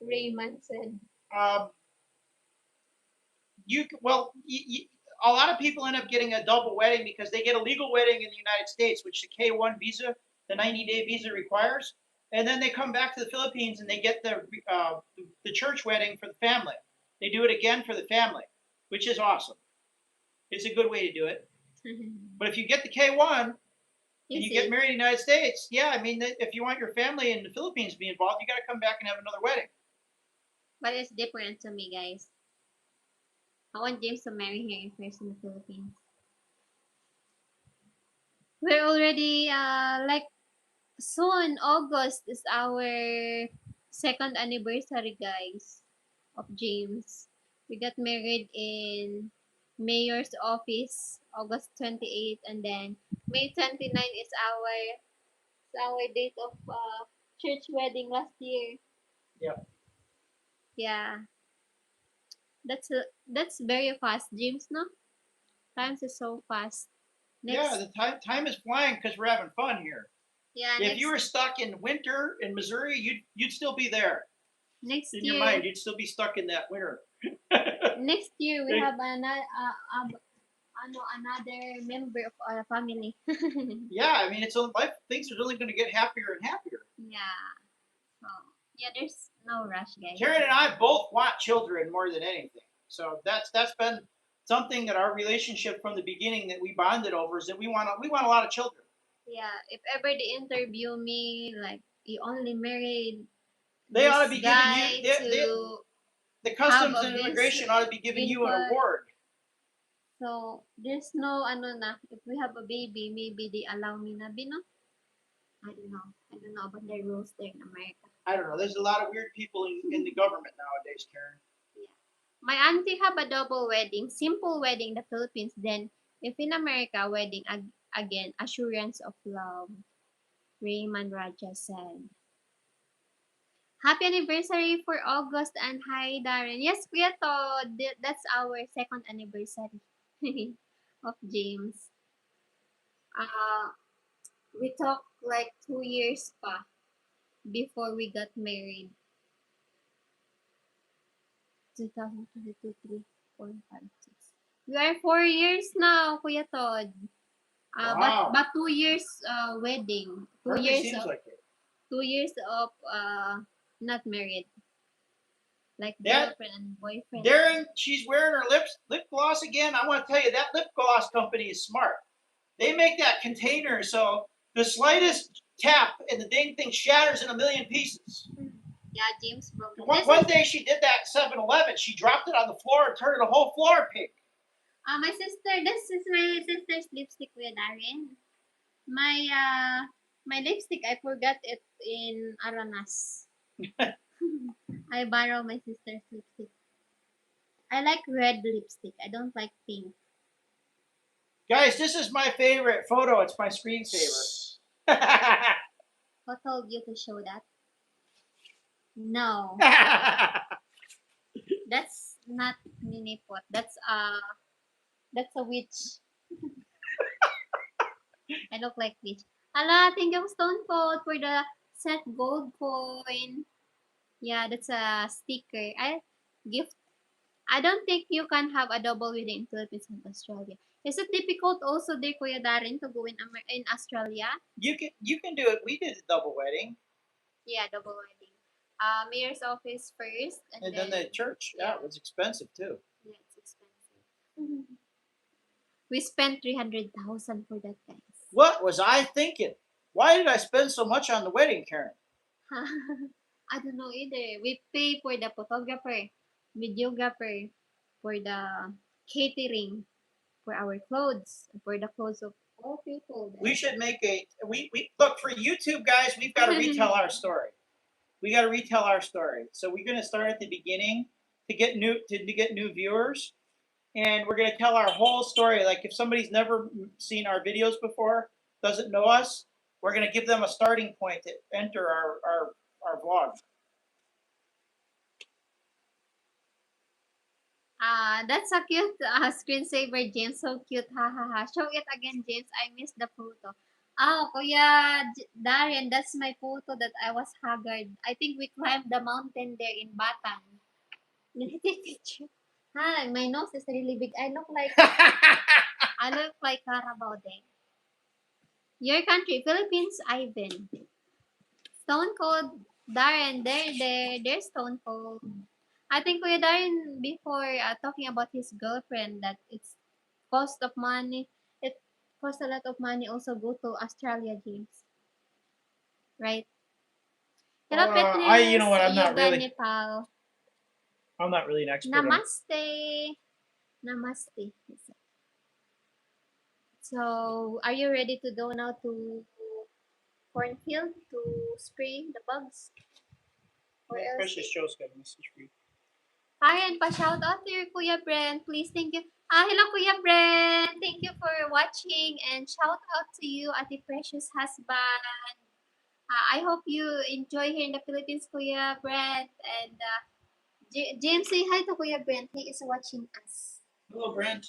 Raymond said. Um, a lot of people end up getting a double wedding because they get a legal wedding in the United States, which the K-1 visa, the 90-day visa requires, and then they come back to the Philippines and they get the church wedding for the family. They do it again for the family, which is awesome. It's a good way to do it. But if you get the K-1 and you get married in the United States, yeah, I mean, if you want your family in the Philippines to be involved, you got to come back and have another wedding. But it's different to me, guys. I want James to marry here first in the Philippines. We're already like soon August is our second anniversary, guys, of James. We got married in mayor's office August 28th, and then May 29th is our date of church wedding last year. Yeah. Yeah. That's very fast, James, no? Times is so fast. Yeah, the time is flying because we're having fun here. Yeah, if you were stuck in winter in Missouri, you'd still be there. Next in year, your mind, you'd still be stuck in that winter. Next year we have another member of our family. Yeah, I mean, life. Things are only going to get happier and happier. Yeah. So yeah, there's no rush, guys. Karen and I both want children more than anything. So that's been something that our relationship from the beginning that we bonded over is that we want a lot of children. Yeah, if ever they interview me, like you only married they ought to be giving you the customs and immigration ought to be giving you an award. So there's no if we have a baby, maybe they allow me na bino. I don't know about the rules there in America. I don't know. There's a lot of weird people in the government nowadays, Karen. Yeah. My auntie have a double wedding, simple wedding in the Philippines. Then, if in America, wedding again, assurance of love. Raymond Raja said. Happy anniversary for August and hi Darren. Yes, Kuya Todd, that's our second anniversary of James. We talked like 2 years pa before we got married. 2022, 3, 4, 5, 6. We are 4 years now, Kuya Todd. Wow. But 2 years wedding. 2 years seems of like it. 2 years of not married. Like That- girlfriend and boyfriend. Darren, she's wearing her lip gloss again. I want to tell you that lip gloss company is smart. They make that container so the slightest tap and the dang thing shatters in a million pieces. Yeah, James broke it. One day she did that at 7-Eleven. She dropped it on the floor and turned the whole floor pink. My sister, this is my sister's lipstick with Darren. My lipstick, I forgot it in Aranas. I borrow my sister's lipstick. I like red lipstick. I don't like pink. Guys, this is my favorite photo. It's my screensaver. Who told you to show that? No, that's not Minipot. That's a witch. I look like witch. Hala, thank you Stone Cold for the set gold coin. Yeah, that's a sticker. I gift. I don't think you can have a double wedding in Philippines and Australia. Is it difficult also there, Kuya Darren, to go in Australia? You can do it. We did a double wedding, Yeah, double wedding. Mayor's office first, and and then the church. Yeah, it was expensive too. yeah, it's expensive. We spent 300,000 for that, guys. What was I thinking? Why did I spend so much on the wedding, Karen? I don't know either. We pay for the photographer, videographer, for the catering, for our clothes, for the clothes of all people. We should make we look for YouTube guys. We've got to retell our story. We got to retell our story. So we're going to start at the beginning to get new viewers, and we're going to tell our whole story. Like if somebody's never seen our videos before, doesn't know us, we're going to give them a starting point to enter our vlog. That's a cute screensaver, James. So cute. Ha ha ha. Show it again, James. I missed the photo. Oh, Kuya Darren, that's my photo that I was haggard. I think we climbed the mountain there in Bataan. Can I take picture? Hi, my nose is really big. I look like Carabao there. Your country, Philippines, Ivan. Stone Cold, Darren, there's Stone Cold. I think Kuya Darren before talking about his girlfriend that it's cost of money. It costs a lot of money also go to Australia, James. Right? Hello, Fitness. You know what? Yoga, Nepal. I'm not really an expert. Namaste. Namaste. So, are you ready to go now to cornfield to spray the bugs? Or else? Precious Joe's got a message for you. Hi, and pa-shout out to your Kuya Brent. Please, thank you. Hello, Kuya Brent. Thank you for watching and shout out to you, Ate Precious husband. I hope you enjoy here in the Philippines, Kuya Brent. And James, say hi to Kuya Brent. He is watching us. Hello, Brent.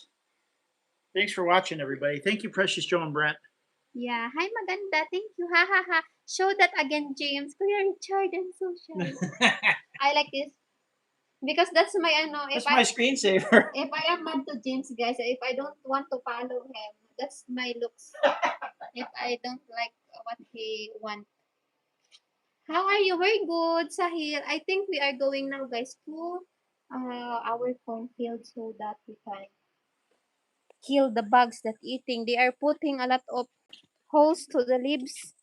Thanks for watching, everybody. Thank you, Precious Joe and Brent. Yeah. Hi, maganda. Thank you. Ha ha ha. Show that again, James. Kuya Richard, I'm so shy. I like this. Because that's my That's my screensaver. if I am mad to James, guys, if I don't want to follow him, that's my looks. If I don't like what he wants. How are you? Very good, Sahil. I think we are going now, guys, to our cornfield so that we can kill the bugs that eating. They are putting a lot of holes to the leaves.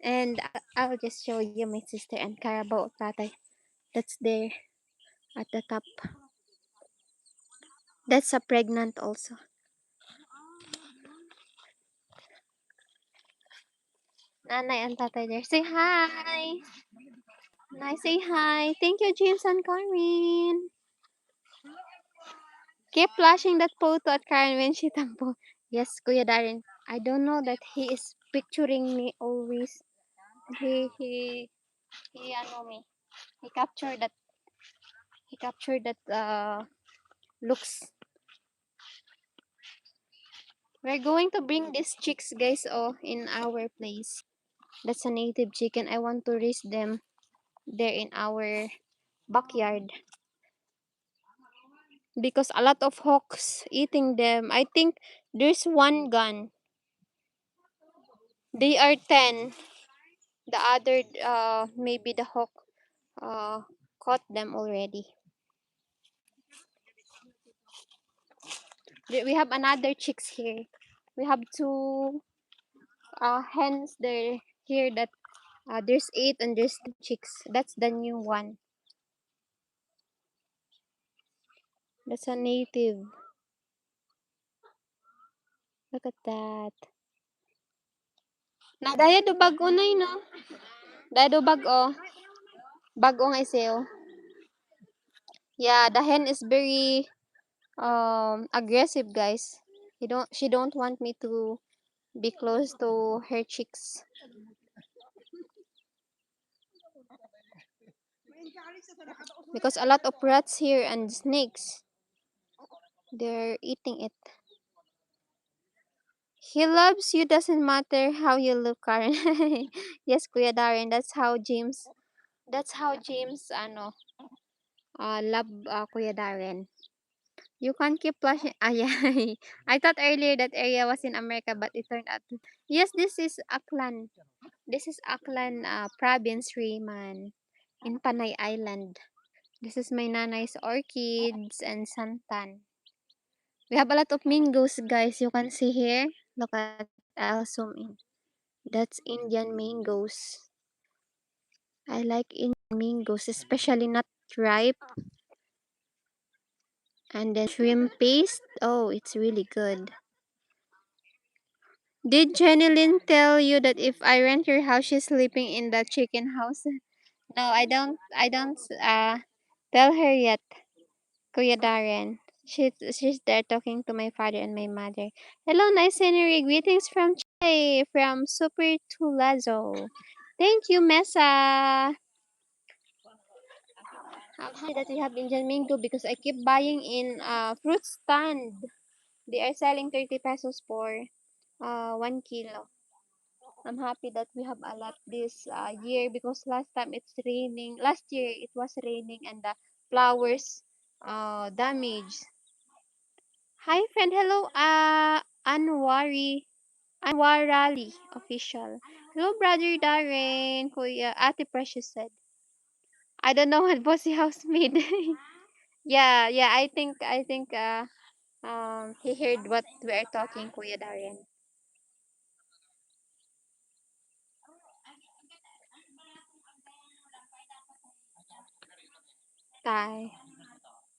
And I'll just show you my sister and Carabao Tatay. That's there at the top. That's a pregnant also. Nanay and tatay there. Say hi. Nice, say hi. Thank you, James and Carmen. Keep flashing that photo at Karen when she tampo. Yes, Kuya Darren. I don't know that he is picturing me always. He ano me. He captured that. He captured that looks. We're going to bring these chicks, guys, in our place. That's a native chicken. I want to raise them there in our backyard. Because a lot of hawks eating them. I think there's one gun. They are 10. The other, maybe the hawk caught them already. We have another chicks here. We have two hens there here that there's 8 and there's 10 chicks. That's the new one. That's a native. Look at that. Na daya do bag unay no. Daya do bag o. Bag o nga iseo. Yeah, the hen is very aggressive, guys. She don't want me to be close to her chicks. Because a lot of rats here and snakes. They're eating it. He loves you, doesn't matter how you look, Karen. Yes, Kuya Darren, that's how James love Kuya Darren. You can't keep flashing. Ah, yeah. I thought earlier that area was in America, but it turned out to. Yes, this is Aklan. This is Aklan province, Rayman, in Panay Island. This is my nanay's orchids and santan. We have a lot of mangoes, guys. You can see here. Look at, I'll zoom in. That's Indian mangoes. I like Indian mangoes, especially not ripe. And then shrimp paste. Oh, it's really good. Did Jenny Lynn tell you that if I rent your house, she's sleeping in the chicken house? No, I don't tell her yet, Kuya Darren. She's there talking to my father and my mother. Hello, nice scenery. Greetings from Chile, from Super Tulazo. Thank you, Mesa. I'm happy that we have Indian mango because I keep buying in fruit stand. They are selling 30 pesos for 1 kilo. I'm happy that we have a lot this year because last time it's raining. Last year it was raining and the flowers damaged. Hi friend, hello Anwarali official. Hello brother Darren, Kuya Ate Precious said. I don't know what Bossy Housemaid. Yeah, I think he heard what we are talking, Kuya Darren. Tay,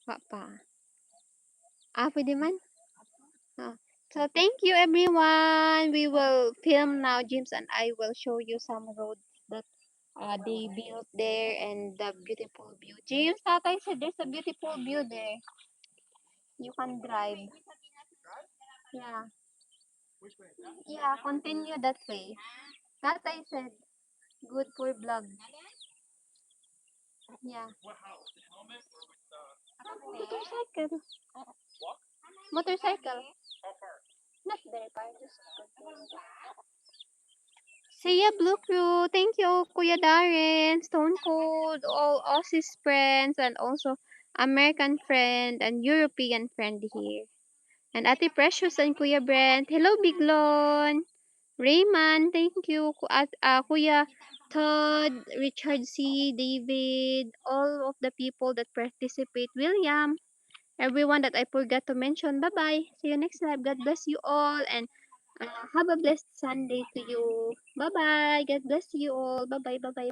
wa pa. Pwede man? Ah, so thank you everyone. We will film now. James and I will show you some roads that they built there and the beautiful view. James, Tatay said there's a beautiful view there. You can drive. Yeah. Yeah, continue that way. Tatay said good for vlog. Yeah. Motorcycle. Motorcycle. Not there, pa. Just see ya, Blue Crew. Thank you, Kuya Darren, Stone Cold, all Aussies friends, and also American friend and European friend here. And Ate Precious and Kuya Brent. Hello, Biglon. Rayman, thank you. Kuya Todd, Richard C., David, all of the people that participate. William, everyone that I forgot to mention. Bye-bye. See you next live. God bless you all and have a blessed Sunday to you. Bye-bye. God bless you all. Bye-bye. Bye-bye.